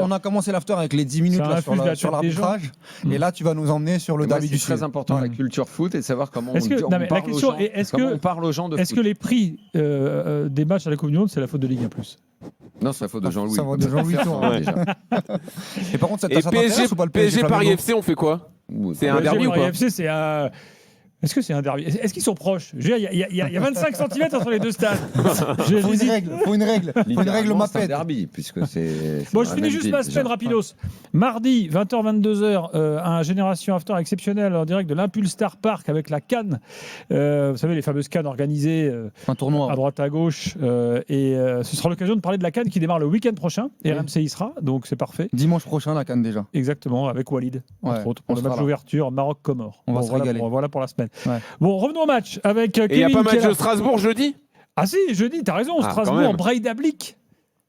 Speaker 4: on a commencé l'after avec les 10 minutes
Speaker 1: Ça
Speaker 4: là,
Speaker 1: infuse la
Speaker 4: sur
Speaker 1: tête des gens.
Speaker 4: l'arbitrage. Et là, tu vas nous emmener sur le
Speaker 2: Moi,
Speaker 4: derby
Speaker 2: c'est
Speaker 4: du
Speaker 2: très
Speaker 4: Sud.
Speaker 2: important
Speaker 4: Ouais.
Speaker 2: la culture foot et de savoir comment
Speaker 1: Est-ce que-
Speaker 2: on
Speaker 1: non, mais la
Speaker 2: parle
Speaker 1: question
Speaker 2: aux gens,
Speaker 1: est, est-ce
Speaker 2: comment
Speaker 1: que-
Speaker 2: on parle aux gens de
Speaker 1: Est-ce
Speaker 2: foot.
Speaker 1: que les prix des matchs à la Coupe du Monde, c'est la faute de Ligue 1 plus?
Speaker 2: Non, c'est la faute de Jean-Louis.
Speaker 4: Ça va de Jean-Louis Tour,
Speaker 3: ouais.
Speaker 2: déjà.
Speaker 4: Et par contre, ça
Speaker 3: Et
Speaker 4: t'intéresse
Speaker 3: PSG,
Speaker 4: ou pas le
Speaker 3: PSG Paris
Speaker 4: Flamengo
Speaker 3: FC, on fait quoi? C'est un
Speaker 1: PSG,
Speaker 3: derby ou
Speaker 1: Paris
Speaker 3: pas?
Speaker 1: FC, c'est un. Est-ce que c'est un derby? Est-ce qu'ils sont proches? Je veux dire, il y a 25 cm entre les deux stades.
Speaker 4: Faut une
Speaker 1: J'hésite.
Speaker 4: règle, faut une règle
Speaker 2: Littéralement, c'est un
Speaker 4: Maped.
Speaker 2: derby, puisque c'est.
Speaker 1: Bon,
Speaker 2: dans
Speaker 1: je
Speaker 2: la
Speaker 1: finis
Speaker 2: même
Speaker 1: juste
Speaker 2: ville,
Speaker 1: ma
Speaker 2: déjà.
Speaker 1: semaine rapidos. Mardi, 20h-22h, un Génération After exceptionnel en direct de l'Impulstar Park avec la Cannes. Vous savez, les fameuses Cannes organisées
Speaker 4: Un tournoi.
Speaker 1: à droite, à gauche. Ce sera l'occasion de parler de la Cannes qui démarre le week-end prochain. Et RMC y sera, donc c'est parfait.
Speaker 4: Dimanche prochain, la Cannes déjà.
Speaker 1: Exactement, avec Walid, entre
Speaker 4: Ouais,
Speaker 1: autres, pour
Speaker 4: on
Speaker 1: le
Speaker 4: sera
Speaker 1: match
Speaker 4: là.
Speaker 1: d'ouverture Maroc-Comore.
Speaker 4: On va se
Speaker 1: voilà,
Speaker 4: régaler.
Speaker 1: voilà pour la semaine.
Speaker 4: Ouais.
Speaker 1: Bon, revenons au match avec
Speaker 3: Et il n'y a
Speaker 1: Kevin
Speaker 3: pas match
Speaker 1: Keller.
Speaker 3: de Strasbourg jeudi?
Speaker 1: Ah si, jeudi, t'as raison,
Speaker 3: Ah, quand
Speaker 1: Strasbourg,
Speaker 3: même.
Speaker 1: Breidablik.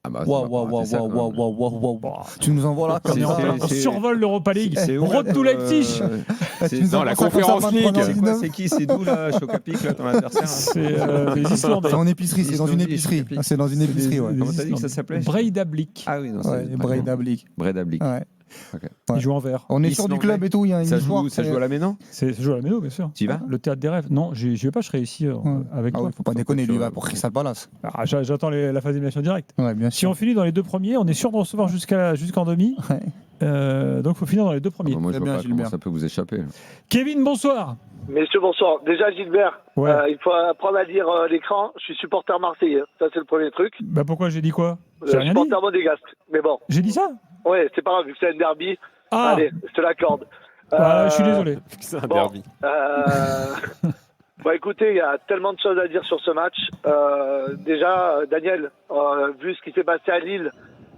Speaker 2: Ah bah, ça va pas rater ça, quand même.
Speaker 4: Tu nous envoies là comme
Speaker 2: C'est-
Speaker 4: ça.
Speaker 1: On survole l'Europa League.
Speaker 2: C'est où,
Speaker 1: Road
Speaker 2: là,
Speaker 1: to Leipzig.
Speaker 2: c'est-
Speaker 4: Tu nous
Speaker 3: Non,
Speaker 4: envoies
Speaker 3: la
Speaker 4: ça comme ça,
Speaker 3: Conférence League.
Speaker 4: 23,
Speaker 2: C'est quoi, c'est qui? C'est d'où là, Chocapic, là, ton adversaire?
Speaker 1: C'est les Islandais.
Speaker 4: C'est en épicerie, c'est dans une
Speaker 2: Islandais,
Speaker 4: épicerie.
Speaker 2: Chocapic.
Speaker 4: C'est dans une épicerie, ouais.
Speaker 2: Comment t'as dit que ça s'appelait?
Speaker 1: Breidablik.
Speaker 2: Ah oui, non,
Speaker 4: Ouais,
Speaker 2: c'est
Speaker 4: Breidablik.
Speaker 2: Breidablik.
Speaker 4: Ouais.
Speaker 1: Ils jouent en vert.
Speaker 4: On est sur du
Speaker 2: Islandais.
Speaker 4: club et tout, il y a une
Speaker 2: Ça
Speaker 4: histoire.
Speaker 2: joue à la Ménon?
Speaker 1: Ça joue à la Méno, bien sûr.
Speaker 2: Tu y vas?
Speaker 1: Le théâtre des rêves. Non, j'y vais pas, je serai ici avec
Speaker 4: Ah
Speaker 1: toi.
Speaker 4: oui, faut pas déconner, lui, il va pour Crystal Palace.
Speaker 1: Ah, j'attends la phase d'élimination directe.
Speaker 4: Ouais, bien
Speaker 1: Si
Speaker 4: sûr.
Speaker 1: on finit dans les deux premiers, on est sûr de recevoir jusqu'en demi.
Speaker 4: Ouais.
Speaker 1: Donc il faut finir dans les deux premiers.
Speaker 2: Ah bah, moi, je
Speaker 4: Très
Speaker 2: vois
Speaker 4: bien,
Speaker 2: pas comment
Speaker 4: Gilbert.
Speaker 2: ça peut vous échapper. là.
Speaker 1: Kevin, bonsoir.
Speaker 6: Messieurs, bonsoir. Déjà, Gilbert,
Speaker 1: Ouais.
Speaker 6: il faut apprendre à lire l'écran. Je suis supporter marseillais. Ça, c'est le premier truc.
Speaker 1: Bah pourquoi j'ai dit quoi? J'ai rien dit.
Speaker 6: Supporter monégasque. Mais bon,
Speaker 1: J'ai dit ça?
Speaker 6: ouais, c'est pas grave, vu que c'est un derby.
Speaker 1: Ah,
Speaker 6: Allez, je te l'accorde.
Speaker 1: je suis désolé.
Speaker 3: C'est un
Speaker 6: Bon.
Speaker 3: derby.
Speaker 6: Bon, écoutez, il y a tellement de choses à dire sur ce match. Déjà, Daniel, vu ce qui s'est passé à Lille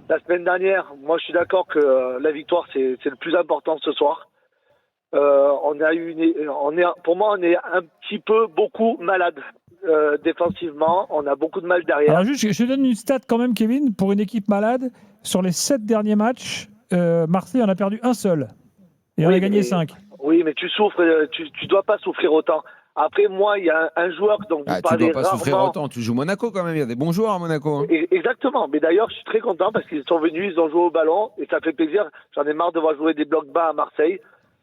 Speaker 6: la semaine dernière, moi, je suis d'accord que la victoire, c'est le plus important ce soir. On a eu pour moi, on est un petit peu beaucoup malade défensivement. On a beaucoup de mal derrière.
Speaker 1: Alors juste, je te donne une stat quand même, Kevin. Pour une équipe malade, sur les 7 derniers matchs, Marseille en a perdu un seul. Et on
Speaker 6: Oui,
Speaker 1: a gagné
Speaker 6: mais-
Speaker 1: 5.
Speaker 6: Oui, mais tu souffres, tu dois pas souffrir autant. Après, moi, il y a un joueur dont vous
Speaker 2: Ah, tu
Speaker 6: parlez
Speaker 2: dois pas
Speaker 6: rarement.
Speaker 2: souffrir autant. Tu joues Monaco quand même. Il y a des bons joueurs à Monaco. hein.
Speaker 6: Exactement. Mais d'ailleurs, je suis très content parce qu'ils sont venus, ils ont joué au ballon et ça fait plaisir. J'en ai marre de voir jouer des blocs bas à Marseille.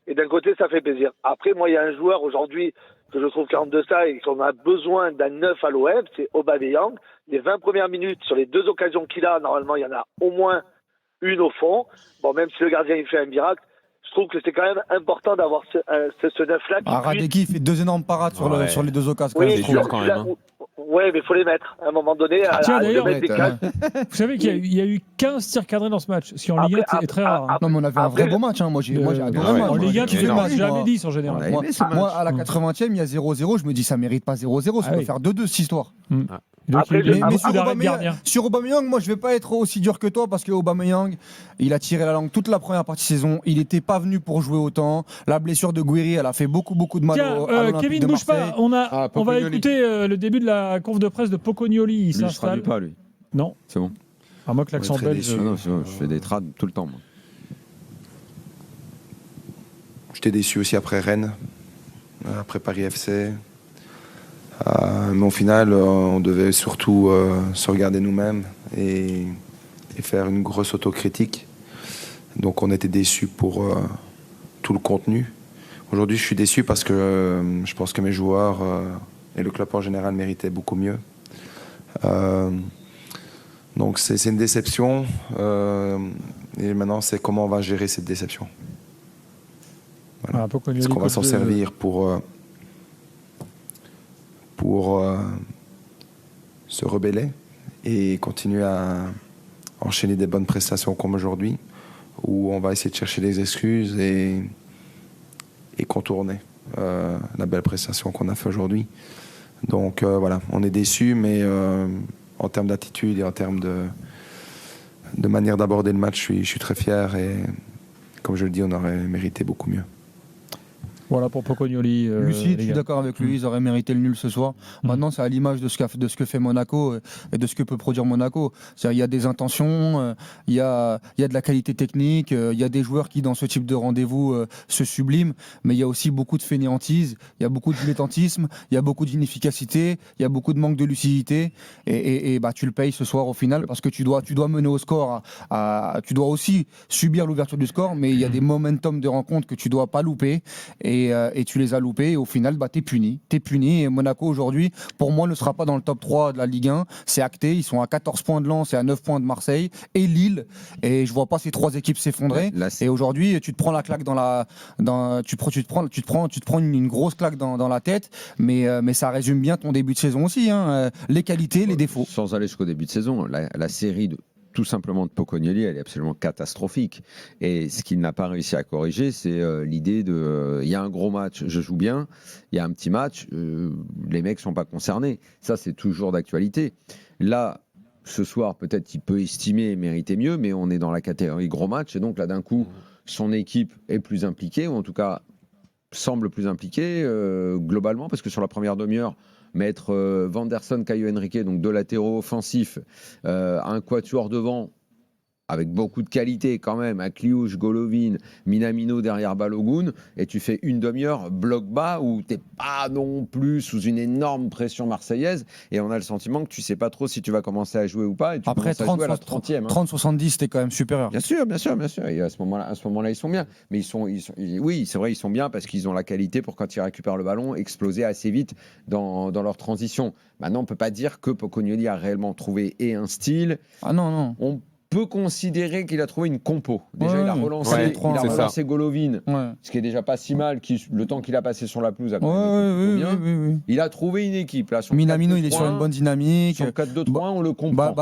Speaker 6: Et d'un côté, ça fait plaisir. Après, moi, il y a un joueur aujourd'hui que je trouve qu'en deçà et qu'on a besoin d'un neuf à l'OM, c'est Aubameyang. Les 20 premières minutes, sur les 2 occasions qu'il a, normalement, il y en a au moins une au fond. Bon, même si le gardien, il fait un miracle, je trouve que c'est quand même important d'avoir ce neuf-là qui
Speaker 4: Ah,
Speaker 6: puisse...
Speaker 4: Radeki fait 2 énormes parades
Speaker 3: Ouais.
Speaker 4: sur les 2 occasions.
Speaker 6: Oui,
Speaker 3: c'est dur quand même, hein.
Speaker 6: Ouais, mais il faut les mettre à un moment donné.
Speaker 1: tiens,
Speaker 6: à
Speaker 1: d'ailleurs,
Speaker 6: mettre des cases.
Speaker 1: Vous savez qu'il y a eu 15 tirs cadrés dans ce match, ce qui en Ligue 1
Speaker 6: Après,
Speaker 1: est très rare. hein.
Speaker 4: Non, mais on avait un
Speaker 6: Après,
Speaker 4: vrai beau match. Hein. Moi, j'ai adoré
Speaker 1: Ah
Speaker 4: le
Speaker 1: ouais,
Speaker 4: match.
Speaker 1: en Ligue 1, tu fais
Speaker 2: énorme.
Speaker 1: pas jamais 10 en général.
Speaker 2: On a
Speaker 4: Moi,
Speaker 2: aimé ce match.
Speaker 4: moi, à la 80e, il y a 0-0. Je me dis, ça mérite pas 0-0. Ça
Speaker 1: Ah
Speaker 4: doit
Speaker 1: oui.
Speaker 4: faire 2-2 cette histoire.
Speaker 1: Donc,
Speaker 6: Après,
Speaker 1: il y a eu
Speaker 6: mais
Speaker 1: beaucoup
Speaker 4: sur
Speaker 1: d'arrêts de
Speaker 4: Aubameyang,
Speaker 1: gardien.
Speaker 4: sur Aubameyang, moi, je vais pas être aussi dur que toi parce que Aubameyang, il a tiré la langue toute la première partie de saison. Il n'était pas venu pour jouer autant. La blessure de Guiri, elle a fait beaucoup de mal
Speaker 1: Tiens,
Speaker 4: à l'Olympique
Speaker 1: Kevin,
Speaker 4: de
Speaker 1: bouge
Speaker 4: Marseille.
Speaker 1: pas. On va
Speaker 2: Pocognoli.
Speaker 1: écouter le début de la conf de presse de Pocognoli. Il
Speaker 2: Lui, je traduis
Speaker 1: s'installe.
Speaker 2: pas, lui.
Speaker 1: Non,
Speaker 2: C'est bon.
Speaker 1: à moi que l'accent
Speaker 7: On est très
Speaker 1: belge.
Speaker 7: déçus.
Speaker 2: Ah non, je fais des trades tout le temps. moi.
Speaker 7: J'étais déçu aussi après Rennes, après Paris FC. Mais au final, on devait surtout se regarder nous-mêmes et faire une grosse autocritique. Donc on était déçus pour tout le contenu. Aujourd'hui, je suis déçu parce que je pense que mes joueurs et le club en général méritaient beaucoup mieux. Donc c'est une déception. Et maintenant, c'est comment on va gérer cette déception.
Speaker 1: Ah, Pocognoli,
Speaker 7: Est-ce qu'on va
Speaker 1: coach
Speaker 7: s'en
Speaker 1: de-
Speaker 7: servir pour se rebeller et continuer à enchaîner des bonnes prestations comme aujourd'hui, ou on va essayer de chercher des excuses et contourner la belle prestation qu'on a fait aujourd'hui. Donc voilà, on est déçus, mais en termes d'attitude et en termes de manière d'aborder le match, je suis très fier et comme je le dis, on aurait mérité beaucoup mieux.
Speaker 1: Voilà pour Pocognoli.
Speaker 4: Lucide,
Speaker 1: les
Speaker 4: je suis
Speaker 1: gars.
Speaker 4: d'accord avec lui, ils auraient mérité le nul ce soir. Maintenant, c'est à l'image de ce que fait Monaco et de ce que peut produire Monaco. Il y a des intentions, il y a de la qualité technique, il y a des joueurs qui, dans ce type de rendez-vous, se subliment, mais il y a aussi beaucoup de fainéantise, il y a beaucoup de dilettantisme, il y a beaucoup d'inefficacité, il y a beaucoup de manque de lucidité, et bah, tu le payes ce soir au final, parce que tu dois mener au score, tu dois aussi subir l'ouverture du score, mais il y a des momentum de rencontre que tu dois pas louper, et tu les as loupés, et au final, bah, t'es puni, et Monaco aujourd'hui, pour moi, ne sera pas dans le top 3 de la Ligue 1, c'est acté, ils sont à 14 points de Lens et à 9 points de Marseille, et Lille, et je vois pas ces trois équipes s'effondrer, et aujourd'hui, tu te prends la claque tu te prends une grosse claque dans la tête, mais ça résume bien ton début de saison aussi, hein, les qualités, les défauts.
Speaker 2: Sans aller jusqu'au début de saison, la série tout simplement de Pocognoli, elle est absolument catastrophique. Et ce qu'il n'a pas réussi à corriger, c'est l'idée de il y a un gros match, je joue bien, il y a un petit match, les mecs ne sont pas concernés. Ça, c'est toujours d'actualité. Là, ce soir, peut-être il peut estimer et mériter mieux, mais on est dans la catégorie gros match, et donc là, d'un coup, son équipe est plus impliquée, ou en tout cas semble plus impliquée globalement, parce que sur la première demi-heure, mettre Vanderson, Caio Henrique, donc deux latéraux offensifs, un quatuor devant, avec beaucoup de qualité quand même, Akliouche, Golovin, Minamino derrière Balogun, et tu fais une demi-heure bloc bas où tu n'es pas non plus sous une énorme pression marseillaise, et on a le sentiment que tu ne sais pas trop si tu vas commencer à jouer ou pas, et tu
Speaker 4: Après
Speaker 2: commences à jouer à la 30e.
Speaker 4: 30-70, c'était quand même supérieur.
Speaker 2: Bien sûr. Et à ce moment-là, ils sont bien. Mais oui, c'est vrai, ils sont bien parce qu'ils ont la qualité pour, quand ils récupèrent le ballon, exploser assez vite dans leur transition. Maintenant, on ne peut pas dire que Pocognoli a réellement trouvé un style.
Speaker 4: Ah non.
Speaker 2: On peut considérer qu'il a trouvé une compo. Déjà,
Speaker 4: Ouais,
Speaker 2: il a relancé Golovin,
Speaker 4: Ouais.
Speaker 2: ce qui est déjà pas si mal. Le temps qu'il a passé sur la pelouse a quand
Speaker 4: Ouais,
Speaker 2: même été plutôt bien.
Speaker 4: oui.
Speaker 2: Il a trouvé une équipe. Là, sur
Speaker 4: Minamino,
Speaker 2: 4-2-3-1,
Speaker 4: il est sur une bonne dynamique.
Speaker 2: Sur 4-2-3-1, on le comprend.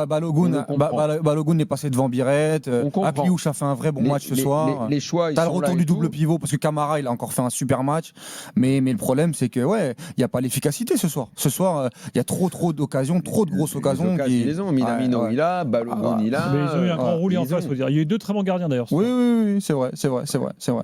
Speaker 4: Balogun est passé devant Birette. Akliouche a fait un vrai bon match ce soir.
Speaker 2: Les choix,
Speaker 4: T'as
Speaker 2: ils
Speaker 4: le
Speaker 2: sont
Speaker 4: retour
Speaker 2: là
Speaker 4: du
Speaker 2: et tout.
Speaker 4: double pivot parce que Camara, il a encore fait un super match. Mais le problème, c'est que il n'y a pas l'efficacité ce soir. Ce soir, il y a trop d'occasions, trop de grosses occasions.
Speaker 2: Ils les ont. Minamino, il a. Balogun, il a.
Speaker 1: Mais ils ont eu un grand roulis en
Speaker 2: ils
Speaker 1: face,
Speaker 2: ont-
Speaker 1: faut dire. Il y a eu deux très bons gardiens d'ailleurs. ce soir.
Speaker 4: Oui, c'est vrai.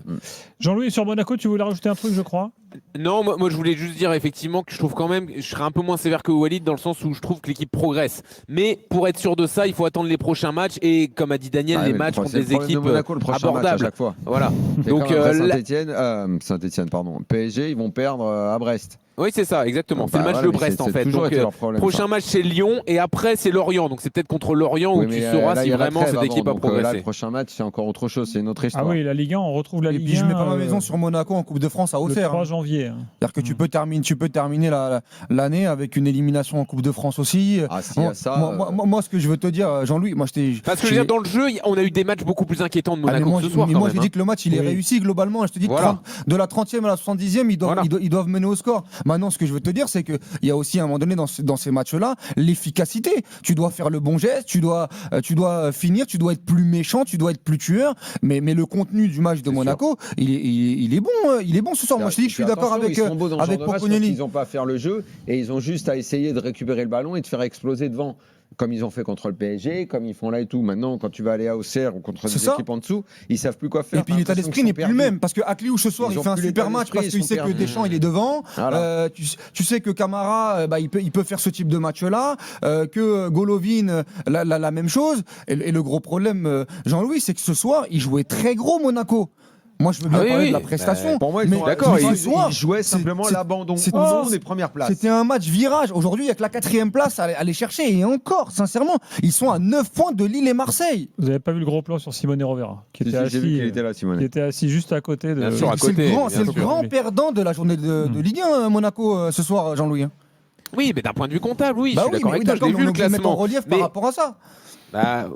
Speaker 1: Jean-Louis, sur Monaco, tu voulais rajouter un truc, je crois.
Speaker 3: Non, moi je voulais juste dire effectivement que je trouve quand même, je serais un peu moins sévère que Walid dans le sens où je trouve que l'équipe progresse. Mais pour être sûr de ça, il faut attendre les prochains matchs et comme a dit Daniel, les matchs contre des équipes abordables.
Speaker 2: À chaque fois.
Speaker 3: Voilà.
Speaker 2: Donc
Speaker 3: Donc
Speaker 2: Saint-Étienne, pardon. PSG, ils vont perdre à Brest.
Speaker 3: oui, c'est ça, exactement. C'est le match de Brest en fait. Donc prochain match c'est Lyon et après c'est Lorient. Donc c'est peut-être contre Lorient où tu sauras si vraiment cette équipe a
Speaker 2: Là,
Speaker 3: progressé.
Speaker 2: le prochain match, c'est encore autre chose, c'est une autre histoire.
Speaker 1: Ah oui, la Ligue 1, on retrouve la
Speaker 4: Et
Speaker 1: Ligue 1.
Speaker 4: puis je mets pas ma maison sur Monaco en Coupe de France à
Speaker 1: le
Speaker 4: Auxerre.
Speaker 1: 3 janvier.
Speaker 4: C'est-à-dire que tu peux terminer l'année avec une élimination en Coupe de France aussi.
Speaker 2: Ah, si, à ça,
Speaker 4: Moi, ce que je veux te dire, Jean-Louis,
Speaker 3: Parce que je veux dire, dans le jeu, on a eu des matchs beaucoup plus inquiétants de Monaco
Speaker 4: moi,
Speaker 3: que ce soir.
Speaker 4: moi,
Speaker 3: quand
Speaker 4: je
Speaker 3: même,
Speaker 4: dis que le match, il est
Speaker 1: Oui.
Speaker 4: réussi globalement. Je te dis
Speaker 3: Voilà.
Speaker 4: que de la 30e à la 70e, ils doivent mener au score. Maintenant, ce que je veux te dire, c'est qu'il y a aussi, à un moment donné, dans ces matchs-là, l'efficacité. Tu dois faire le bon geste, tu dois finir, tu dois être plus méchant, tu dois être plus tueur. Mais le contenu du match de Monaco, il est bon ce soir. Moi, je te dis que je suis d'accord avec Pocognoli.
Speaker 2: Ils n'ont pas à faire le jeu et ils ont juste à essayer de récupérer le ballon et de faire exploser devant. Comme ils ont fait contre le PSG, comme ils font là et tout. Maintenant, quand tu vas aller à Auxerre ou contre des équipes en dessous, ils savent plus quoi faire.
Speaker 4: Et puis l'état d'esprit n'est plus le même parce que Akliouche ce soir
Speaker 2: Ils
Speaker 4: il
Speaker 2: ont
Speaker 4: fait un
Speaker 2: plus
Speaker 4: super
Speaker 2: l'état
Speaker 4: match
Speaker 2: d'esprit,
Speaker 4: parce qu'il
Speaker 2: ils sont
Speaker 4: sait que
Speaker 2: perdus.
Speaker 4: Deschamps il est devant.
Speaker 2: Voilà.
Speaker 4: Tu sais que Camara il peut faire ce type de match là, que Golovin la même chose. Et le gros problème, Jean-Louis, c'est que ce soir il jouait très gros Monaco. Moi, je veux bien parler de la prestation.
Speaker 2: Pour moi, ils
Speaker 4: mais
Speaker 2: sont
Speaker 3: d'accord,
Speaker 2: Ils
Speaker 4: soir,
Speaker 2: jouaient simplement l'abandon. Des premières places.
Speaker 4: C'était un match virage. Aujourd'hui, il n'y a que la 4e place à aller chercher. Et encore, sincèrement, ils sont à 9 points de Lille et Marseille.
Speaker 1: Vous n'avez pas vu le gros plan sur Simone Rovera, qui était
Speaker 2: J'ai vu qu'il
Speaker 1: assis,
Speaker 2: était là, Simone.
Speaker 1: qui était assis juste à côté de.
Speaker 3: Bien sûr, à côté,
Speaker 4: C'est le grand perdant de la journée de Ligue 1, Monaco, ce soir, Jean-Louis.
Speaker 3: Oui, mais d'un point de vue comptable, oui, je suis
Speaker 4: Oui,
Speaker 3: d'accord
Speaker 4: mais
Speaker 3: avec toi. Je l'ai
Speaker 4: mais
Speaker 3: vu
Speaker 4: on
Speaker 3: le
Speaker 4: peut le mettre en
Speaker 3: classement.
Speaker 4: relief par rapport à ça.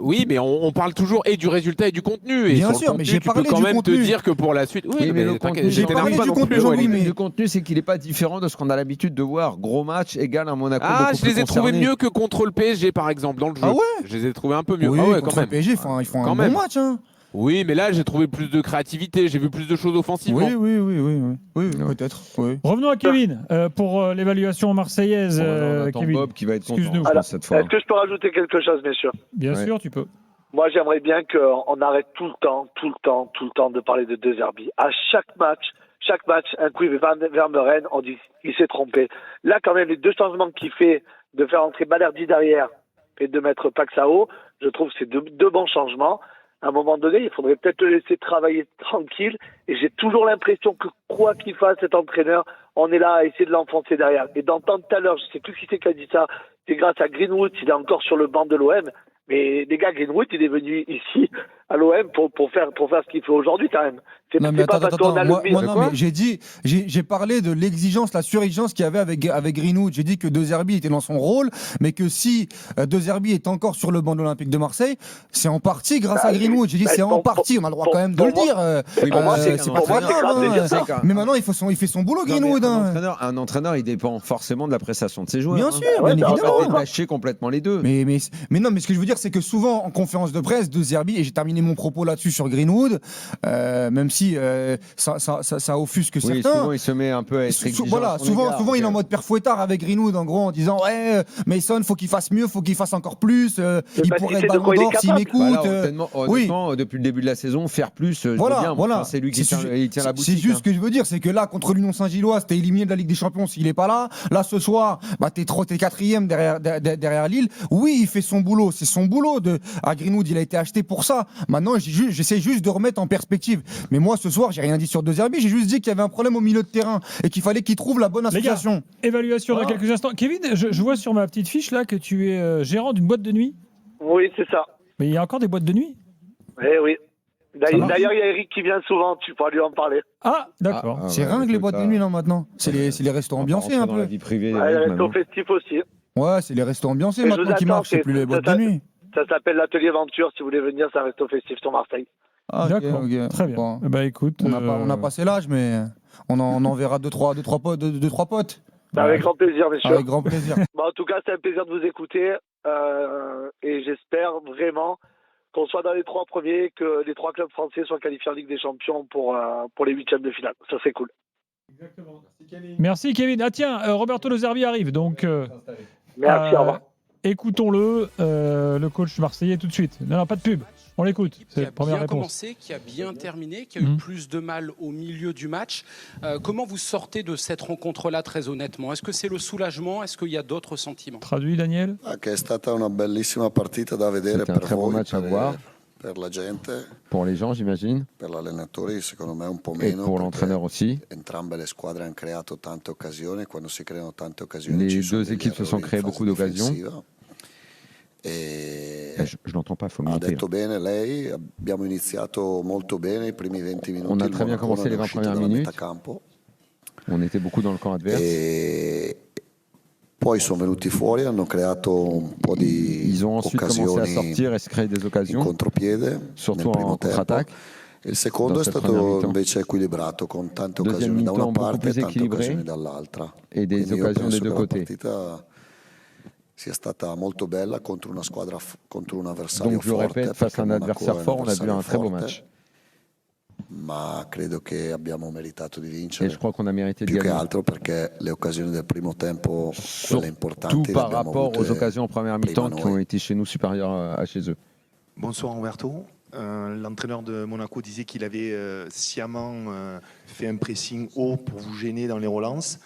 Speaker 3: Oui, mais on parle toujours et du résultat et du contenu. Et
Speaker 4: Bien
Speaker 3: sur
Speaker 4: sûr,
Speaker 3: le
Speaker 4: mais
Speaker 3: contenu,
Speaker 4: j'ai
Speaker 3: tu peux
Speaker 4: parlé
Speaker 3: quand
Speaker 4: du
Speaker 3: même te
Speaker 4: contenu.
Speaker 3: dire que pour la suite. Oui,
Speaker 2: mais le
Speaker 3: t'inquiète,
Speaker 2: contenu-
Speaker 3: je
Speaker 2: j'ai
Speaker 3: t'énerve
Speaker 4: parlé
Speaker 3: pas
Speaker 4: du
Speaker 3: non
Speaker 4: contenu,
Speaker 3: plus,
Speaker 4: Jean-Louis,
Speaker 3: Walid.
Speaker 4: mais-
Speaker 2: Le contenu, c'est qu'il n'est pas différent de ce qu'on a l'habitude de voir. Gros match égale un Monaco.
Speaker 3: Ah,
Speaker 2: beaucoup
Speaker 3: je les
Speaker 2: plus
Speaker 3: ai trouvés
Speaker 2: concerné.
Speaker 3: mieux que contre le PSG, par exemple, dans le jeu.
Speaker 4: Ah ouais
Speaker 3: Je les ai trouvés un peu mieux.
Speaker 4: Oui,
Speaker 3: Ah ouais,
Speaker 4: contre
Speaker 3: quand même.
Speaker 4: le PSG, ils font
Speaker 3: Quand
Speaker 4: un
Speaker 3: même.
Speaker 4: bon match. Hein.
Speaker 3: Oui, mais là, j'ai trouvé plus de créativité. J'ai vu plus de choses offensivement.
Speaker 4: Oui, peut-être. Oui.
Speaker 1: Revenons à Kevin pour l'évaluation marseillaise.
Speaker 2: On attend
Speaker 1: Kevin.
Speaker 2: Bob qui va être content,
Speaker 1: Excuse-nous.
Speaker 2: je pense, cette fois.
Speaker 6: Est-ce que je peux rajouter quelque chose, messieurs?
Speaker 1: Bien
Speaker 2: Ouais.
Speaker 1: sûr, tu peux.
Speaker 6: Moi, j'aimerais bien qu'on arrête tout le temps de parler de De Zerbi. À chaque match, chaque match, un coup il va vers Vermeuren, on dit il s'est trompé. Là, quand même, les 2 changements qu'il fait, de faire entrer Balerdi derrière et de mettre Paxao, je trouve que c'est deux bons changements. À un moment donné, il faudrait peut-être le laisser travailler tranquille. Et j'ai toujours l'impression que quoi qu'il fasse cet entraîneur, on est là à essayer de l'enfoncer derrière. Et d'entendre tout à l'heure, je sais plus qui c'est qui a dit ça, c'est grâce à Greenwood, il est encore sur le banc de l'OM. Mais les gars, Greenwood, il est venu ici à l'OM pour faire ce qu'il fait aujourd'hui quand même. C'est
Speaker 4: Non mais
Speaker 6: pas parce qu'on a
Speaker 4: moi,
Speaker 6: le
Speaker 4: non, mais j'ai parlé de l'exigence, la surexigence qu'il y avait avec Greenwood. J'ai dit que De Zerbi était dans son rôle, mais que si De Zerbi est encore sur le banc de l'Olympique de Marseille, c'est en partie grâce à Greenwood. J'ai dit c'est en partie, on a le droit quand même de le dire.
Speaker 2: Oui, pour moi, c'est
Speaker 4: pas très grave.
Speaker 2: grave.
Speaker 4: Mais maintenant il fait son boulot, Greenwood.
Speaker 2: Un entraîneur, il dépend forcément de la prestation de ses joueurs.
Speaker 4: Bien sûr,
Speaker 2: bien
Speaker 4: bien
Speaker 2: évidemment.
Speaker 4: évidemment.
Speaker 2: Détacher complètement les deux.
Speaker 4: Mais non, mais ce que je veux dire, c'est que souvent en conférence de presse, De Zerbi, et j'ai terminé mon propos là-dessus sur Greenwood, même si ça offusque
Speaker 2: Oui,
Speaker 4: certains.
Speaker 2: souvent il se met un peu à être exigeant.
Speaker 4: Voilà,
Speaker 2: à son
Speaker 4: souvent
Speaker 2: égard.
Speaker 4: il est en mode père fouettard avec Greenwood, en gros, en disant ouais, Mason, faut qu'il fasse mieux, faut qu'il fasse encore plus. Il
Speaker 6: parce
Speaker 4: pourrait
Speaker 6: qu'il
Speaker 4: être
Speaker 6: sait de
Speaker 4: ballon
Speaker 6: quoi il est
Speaker 4: d'or s'il
Speaker 6: capable.
Speaker 4: m'écoute.
Speaker 2: Honnêtement, depuis le début de la saison, faire plus, je veux
Speaker 4: Voilà,
Speaker 2: bien.
Speaker 4: voilà.
Speaker 2: Enfin, c'est lui qui tient la boutique.
Speaker 4: C'est juste ce que je veux dire, c'est que là, contre l'Union Saint-Gilloise, t'es éliminé de la Ligue des Champions s'il est pas là. Là, ce soir, t'es 4e derrière Lille. Oui, il fait son boulot. C'est son boulot. À Greenwood, il a été acheté pour ça. Maintenant, j'essaie juste de remettre en perspective. Mais moi, ce soir, j'ai rien dit sur De Zerbi. J'ai juste dit qu'il y avait un problème au milieu de terrain et qu'il fallait qu'il trouve la bonne
Speaker 1: Les gars,
Speaker 4: association.
Speaker 1: évaluation dans quelques instants. Kevin, je vois sur ma petite fiche là que tu es gérant d'une boîte de nuit.
Speaker 6: Oui, c'est ça.
Speaker 1: Mais il y a encore des boîtes de nuit?
Speaker 6: Eh oui.
Speaker 1: marche.
Speaker 6: D'ailleurs, il y a Eric qui vient souvent, tu pourras lui en parler.
Speaker 1: Ah, d'accord.
Speaker 4: C'est rien que les boîtes de nuit, là, maintenant. C'est les restos ambiancés, un
Speaker 2: dans la
Speaker 4: peu.
Speaker 2: vie privée.
Speaker 6: Ouais, il reste
Speaker 2: maintenant.
Speaker 6: au festif aussi.
Speaker 4: Ouais, c'est les restos ambiancés,
Speaker 6: Et je
Speaker 4: maintenant,
Speaker 6: vous
Speaker 4: qui
Speaker 6: attends,
Speaker 4: marchent. C'est plus les boîtes de nuit.
Speaker 6: Ça s'appelle l'Atelier Venture. Si vous voulez venir, ça reste au festif sur Marseille.
Speaker 4: Ah, ok,
Speaker 1: D'accord,
Speaker 4: ok.
Speaker 1: très bien.
Speaker 4: Bon.
Speaker 1: Bah écoute,
Speaker 4: On a passé l'âge, mais on en verra deux, trois potes.
Speaker 6: Avec grand plaisir, messieurs.
Speaker 4: Avec grand plaisir.
Speaker 6: Bon, en tout cas, c'est un plaisir de vous écouter. Et j'espère vraiment qu'on soit dans les 3 premiers, que les 3 clubs français soient qualifiés en Ligue des Champions pour les 8e de finale. Ça, c'est cool.
Speaker 1: Exactement. Merci Kevin. Ah tiens, Roberto De Zerbi arrive, donc
Speaker 6: Merci, au revoir.
Speaker 1: écoutons-le, le coach marseillais tout de suite. Non, pas de pub, on l'écoute.
Speaker 8: Qui
Speaker 1: C'est
Speaker 8: a
Speaker 1: la première
Speaker 8: bien
Speaker 1: réponse.
Speaker 8: commencé, qui a bien terminé, qui a eu plus de mal au milieu du match. Comment vous sortez de cette rencontre-là, très honnêtement? Est-ce que c'est le soulagement? Est-ce qu'il y a d'autres sentiments?
Speaker 1: Traduit Daniel.
Speaker 9: Che è stata una bellissima partita da vedere
Speaker 2: C'était un
Speaker 9: per
Speaker 2: très bon
Speaker 9: voi,
Speaker 2: match à voir.
Speaker 9: per la gente,
Speaker 2: Pour les gens, j'imagine.
Speaker 9: per l'allenatore, secondo me un po'
Speaker 2: Et
Speaker 9: meno.
Speaker 2: pour
Speaker 9: perché
Speaker 2: l'entraîneur aussi.
Speaker 9: Entrambe le squadre hanno creato tante occasioni. Quando si creano tante occasioni,
Speaker 2: Les
Speaker 9: ci sono
Speaker 2: deux
Speaker 9: degli
Speaker 2: équipes se sont
Speaker 9: errori in
Speaker 2: créées
Speaker 9: fase
Speaker 2: beaucoup d'occasions.
Speaker 9: difensiva. E
Speaker 2: Je l'entends pas, il faut le
Speaker 9: ha
Speaker 2: monter.
Speaker 9: detto bene lei, abbiamo iniziato molto bene i primi 20 minuti.
Speaker 2: On a
Speaker 9: il
Speaker 2: très bien
Speaker 9: Monaco
Speaker 2: commencé
Speaker 9: non è
Speaker 2: les 20
Speaker 9: uscito
Speaker 2: premières
Speaker 9: dalla
Speaker 2: minutes.
Speaker 9: metà campo.
Speaker 2: On était beaucoup dans le camp adverse.
Speaker 9: E poi sono venuti fuori, hanno creato un po' di
Speaker 2: Ils ont ensuite commencé à
Speaker 9: occasioni
Speaker 2: sortir et se créer des
Speaker 9: in
Speaker 2: occasions,
Speaker 9: contropiede
Speaker 2: surtout
Speaker 9: nel primo
Speaker 2: en
Speaker 9: tempo.
Speaker 2: contre-attaque.
Speaker 9: Il secondo
Speaker 2: Dans
Speaker 9: è
Speaker 2: cette première
Speaker 9: stato
Speaker 2: mi-temps.
Speaker 9: invece equilibrato con tante
Speaker 2: Deuxième
Speaker 9: occasioni da
Speaker 2: mi-temps
Speaker 9: una
Speaker 2: beaucoup
Speaker 9: parte e
Speaker 2: plus
Speaker 9: tante
Speaker 2: équilibré
Speaker 9: occasioni dall'altra.
Speaker 2: et des
Speaker 9: Quindi io
Speaker 2: occasions des
Speaker 9: penso
Speaker 2: deux
Speaker 9: che la
Speaker 2: côtés.
Speaker 9: partita sia stata molto bella contro una squadra contro un avversario
Speaker 2: Donc je le
Speaker 9: forte,
Speaker 2: répète, face à un
Speaker 9: perché
Speaker 2: adversaire
Speaker 9: Monaco è
Speaker 2: fort, on a vu un
Speaker 9: avversario
Speaker 2: très beau
Speaker 9: forte,
Speaker 2: match.
Speaker 9: ma credo che abbiamo meritato di
Speaker 2: Et
Speaker 9: vincere
Speaker 2: je crois qu'on a mérité de
Speaker 9: più che
Speaker 2: gagner.
Speaker 9: altro perché le occasioni del primo tempo, quelle importanti,
Speaker 2: Tout
Speaker 9: le
Speaker 2: par
Speaker 9: abbiamo
Speaker 2: rapport
Speaker 9: avute
Speaker 2: aux occasions en première
Speaker 9: prima
Speaker 2: mi-temps qui ont
Speaker 9: noi.
Speaker 2: été chez nous supérieures à chez eux.
Speaker 10: Bonsoir Roberto. L'entraîneur de Monaco disait qu'il avait sciemment fait un pressing haut pour vous gêner dans les relances.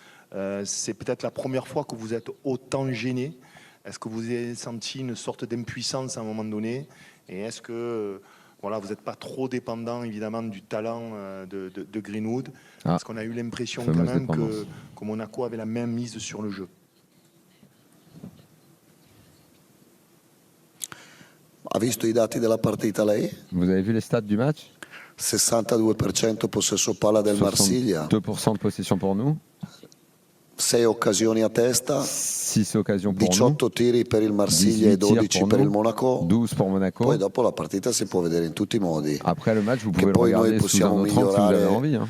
Speaker 10: C'est peut-être la première fois que vous êtes autant gêné. Est-ce que vous avez senti une sorte d'impuissance à un moment donné? Et est-ce que voilà, vous n'êtes pas trop dépendant évidemment du talent de Greenwood? Parce qu'on a eu l'impression quand même que Monaco avait la main mise sur le jeu.
Speaker 9: Ha visto i dati della partita lei?
Speaker 2: Vous avez vu les stats du match?
Speaker 9: 62% possesso palla del Marsiglia,
Speaker 2: 2% de possession pour nous,
Speaker 9: 6 occasioni a testa,
Speaker 2: 6 occasions pour nous,
Speaker 9: 18 tiri per il Marsiglia e
Speaker 2: 18 tirs
Speaker 9: 12
Speaker 2: pour
Speaker 9: per il
Speaker 2: nous,
Speaker 9: Monaco.
Speaker 2: 12 pour Monaco.
Speaker 9: Poi dopo la partita si può vedere in tutti i modi.
Speaker 2: Après le match, vous
Speaker 9: Che
Speaker 2: pouvez le
Speaker 9: poi noi
Speaker 2: regarder sous un
Speaker 9: possiamo
Speaker 2: autre angle si vous avez
Speaker 9: migliorare
Speaker 2: envie. Hein.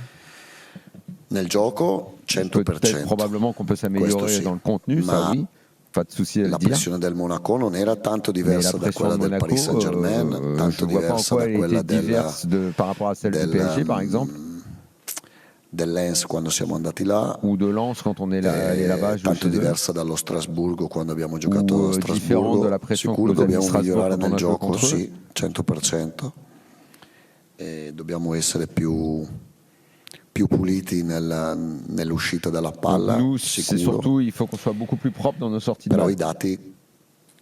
Speaker 9: nel gioco,
Speaker 2: Peut-être
Speaker 9: 100%.
Speaker 2: probablement qu'on peut
Speaker 9: Questo
Speaker 2: s'améliorer
Speaker 9: sì.
Speaker 2: dans le contenu, ça
Speaker 9: Ma
Speaker 2: oui. Pas de souci à
Speaker 9: la
Speaker 2: le dire.
Speaker 9: pressione del Monaco non era tanto
Speaker 2: Mais la
Speaker 9: diversa da
Speaker 2: pression
Speaker 9: quella
Speaker 2: de
Speaker 9: del
Speaker 2: Monaco,
Speaker 9: Paris Saint-Germain,
Speaker 2: je
Speaker 9: tanto
Speaker 2: ne vois pas en
Speaker 9: diversa
Speaker 2: quoi
Speaker 9: da
Speaker 2: elle
Speaker 9: quella
Speaker 2: était diverse par rapport à celle du PSG, par exemple,
Speaker 9: del Lens quando siamo andati là,
Speaker 2: ou de Lens quand on est allé là-bas jouer
Speaker 9: tanto
Speaker 2: chez eux,
Speaker 9: diversa dallo Strasburgo quando abbiamo giocato
Speaker 2: ou
Speaker 9: a
Speaker 2: différente de la
Speaker 9: Strasburgo.
Speaker 2: pression que
Speaker 9: Sicuro
Speaker 2: nous a mis
Speaker 9: dobbiamo
Speaker 2: Strasbourg
Speaker 9: migliorare
Speaker 2: quand on
Speaker 9: nel
Speaker 2: a joué
Speaker 9: gioco,
Speaker 2: contre eux.
Speaker 9: sì, 100%. E dobbiamo essere più più puliti nell'uscita della palla.
Speaker 2: Nous, c'est
Speaker 9: sicuro.
Speaker 2: surtout, il faut qu'on soit beaucoup plus propre dans nos sorties de
Speaker 9: Però
Speaker 2: balle.
Speaker 9: i dati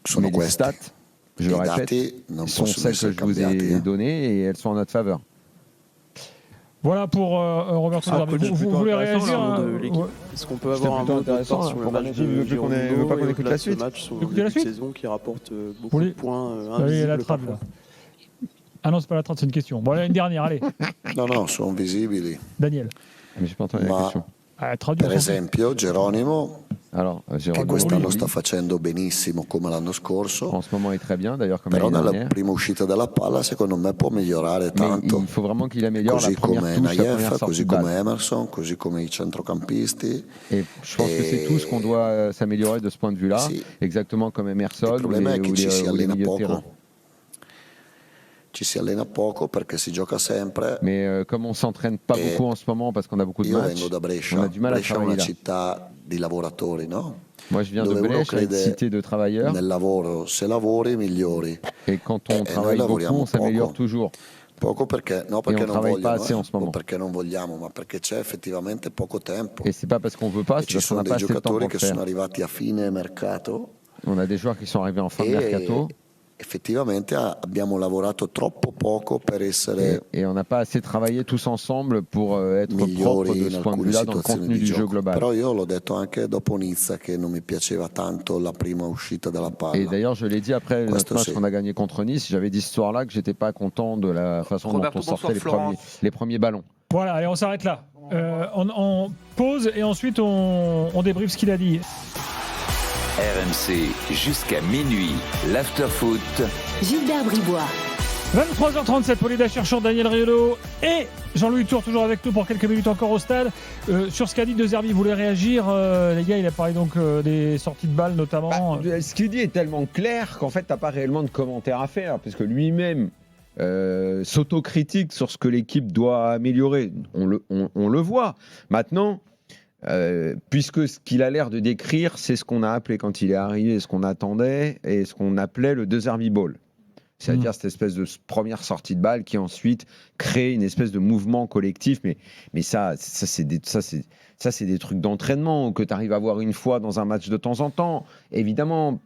Speaker 9: sono
Speaker 2: Mais les
Speaker 9: questi.
Speaker 2: stats, je le
Speaker 9: I
Speaker 2: répète,
Speaker 9: dati non
Speaker 2: sont
Speaker 9: possono
Speaker 2: celles que
Speaker 9: essere
Speaker 2: je vous
Speaker 9: cambiati.
Speaker 2: ai données et elles sont en notre faveur.
Speaker 1: Voilà pour Roberto
Speaker 11: Ah,
Speaker 1: Zerbi.
Speaker 11: coach
Speaker 1: Vous
Speaker 11: plutôt
Speaker 1: voulez
Speaker 11: intéressant,
Speaker 1: réagir
Speaker 11: là,
Speaker 1: hein,
Speaker 11: de l'équipe.
Speaker 1: ouais.
Speaker 11: Est-ce qu'on peut
Speaker 2: C'était
Speaker 11: avoir un
Speaker 2: plutôt
Speaker 11: mot de
Speaker 2: intéressant,
Speaker 11: part
Speaker 2: hein.
Speaker 11: sur le
Speaker 2: Pour
Speaker 11: match
Speaker 2: Managil,
Speaker 11: de
Speaker 2: veut qu'on
Speaker 11: Girondino
Speaker 2: veut pas qu'on
Speaker 11: et
Speaker 2: écoute
Speaker 11: au-delà
Speaker 2: la
Speaker 11: de ce
Speaker 2: suite
Speaker 11: match sur
Speaker 1: Écoutez la
Speaker 11: une
Speaker 1: suite
Speaker 11: saison qui rapporte beaucoup
Speaker 1: voulez-
Speaker 11: de points
Speaker 1: Ah oui, il y a la
Speaker 11: invisibles
Speaker 1: trame
Speaker 11: parfois.
Speaker 1: là. Ah non, c'est pas la trame, c'est une question. Bon, allez, une dernière, allez.
Speaker 9: No, sono visibili.
Speaker 1: Daniel.
Speaker 2: Mais j'ai pas entendu la
Speaker 9: Ma
Speaker 2: question.
Speaker 1: Traduis.
Speaker 9: per esempio Geronimo,
Speaker 2: Alors,
Speaker 9: che
Speaker 2: Gérard
Speaker 9: quest'anno
Speaker 2: Goury,
Speaker 9: sta facendo benissimo come l'anno scorso,
Speaker 2: en ce moment est très bien, d'ailleurs, comme
Speaker 9: però
Speaker 2: l'année
Speaker 9: nella
Speaker 2: dernière.
Speaker 9: prima uscita della palla secondo me può migliorare
Speaker 2: Mais
Speaker 9: tanto.
Speaker 2: il faut vraiment qu'il améliore la
Speaker 9: Così
Speaker 2: première
Speaker 9: come
Speaker 2: touche, la première
Speaker 9: Naïef,
Speaker 2: sortie
Speaker 9: così
Speaker 2: de balle.
Speaker 9: come Emerson, così come i centrocampisti.
Speaker 2: Et je pense que c'est tout ce qu'on doit s'améliorer de ce point de vue-là,
Speaker 9: Si.
Speaker 2: exactement comme Emerson
Speaker 9: Il
Speaker 2: ou
Speaker 9: problema
Speaker 2: les,
Speaker 9: è che
Speaker 2: ou
Speaker 9: ci
Speaker 2: les-
Speaker 9: si
Speaker 2: ou les
Speaker 9: allena
Speaker 2: milieux de terrain.
Speaker 9: poco. Ci si allena poco perché si gioca sempre.
Speaker 2: Mais comme on s'entraîne pas
Speaker 9: Et
Speaker 2: beaucoup en ce moment parce qu'on a beaucoup de
Speaker 9: Io
Speaker 2: matchs,
Speaker 9: vengo da Brescia.
Speaker 2: on a du mal à
Speaker 9: Brescia è
Speaker 2: travailler
Speaker 9: una
Speaker 2: là.
Speaker 9: città di lavoratori, no?
Speaker 2: Moi, je viens de
Speaker 9: Dove uno
Speaker 2: Brèche, une
Speaker 9: crede
Speaker 2: cité de travailleurs,
Speaker 9: nel lavoro, se lavori migliori.
Speaker 2: et quand on
Speaker 9: noi
Speaker 2: travaille beaucoup,
Speaker 9: lavoriamo
Speaker 2: on s'améliore
Speaker 9: poco.
Speaker 2: toujours.
Speaker 9: Poco perché, no,
Speaker 2: Et
Speaker 9: perché
Speaker 2: on
Speaker 9: non
Speaker 2: travaille pas
Speaker 9: vogliono,
Speaker 2: assez en ce
Speaker 9: o
Speaker 2: moment.
Speaker 9: perché non vogliamo, ma perché c'è effettivamente poco tempo.
Speaker 2: Et c'est pas parce qu'on veut pas,
Speaker 9: E
Speaker 2: c'est
Speaker 9: ci
Speaker 2: parce qu'on
Speaker 9: sono
Speaker 2: n'a pas
Speaker 9: dei
Speaker 2: assez de temps
Speaker 9: giocatori
Speaker 2: pour
Speaker 9: che
Speaker 2: le faire.
Speaker 9: sono arrivati a fine mercato
Speaker 2: On a des joueurs qui sont arrivés en fin de
Speaker 9: e
Speaker 2: mercato
Speaker 9: effettivamente abbiamo lavorato troppo poco per essere
Speaker 2: et on n'a pas assez travaillé tous ensemble pour être propre
Speaker 9: migliori
Speaker 2: de
Speaker 9: in
Speaker 2: ce point de
Speaker 9: alcune
Speaker 2: vue-là dans le
Speaker 9: situazioni
Speaker 2: contenu
Speaker 9: di
Speaker 2: du jeu
Speaker 9: gioco.
Speaker 2: global.
Speaker 9: Però io l'ho detto anche dopo Nizza che non mi piaceva tanto la prima uscita della
Speaker 2: Et
Speaker 9: palla.
Speaker 2: d'ailleurs, je l'ai dit après
Speaker 9: Questo
Speaker 2: notre match
Speaker 9: sì.
Speaker 2: qu'on a gagné contre Nice, j'avais dit ce soir-là que j'étais pas content de la façon
Speaker 3: Roberto,
Speaker 2: dont on sortait
Speaker 3: bonsoir,
Speaker 2: les premiers ballons.
Speaker 1: Voilà, allez, on s'arrête là. On pause et ensuite on débriefe ce qu'il a dit.
Speaker 5: RMC jusqu'à minuit, l'after-foot.
Speaker 12: Gilbert Bribois.
Speaker 1: 23h37, Paulina cherchant Daniel Riolo et Jean-Louis Tour toujours avec nous pour quelques minutes encore au stade. Sur ce qu'a dit De Zerbi, vous voulez réagir les gars, il a parlé donc des sorties de balles notamment.
Speaker 2: Ce qu'il dit est tellement clair qu'en fait, tu n'as pas réellement de commentaires à faire, parce que lui-même s'autocritique sur ce que l'équipe doit améliorer. On le voit. Maintenant, puisque ce qu'il a l'air de décrire, c'est ce qu'on a appelé quand il est arrivé, ce qu'on attendait, et ce qu'on appelait le De Zerbi Ball. C'est-à-dire cette espèce de première sortie de balle qui ensuite crée une espèce de mouvement collectif. Mais ça c'est des trucs d'entraînement que tu arrives à voir une fois dans un match de temps en temps. Évidemment,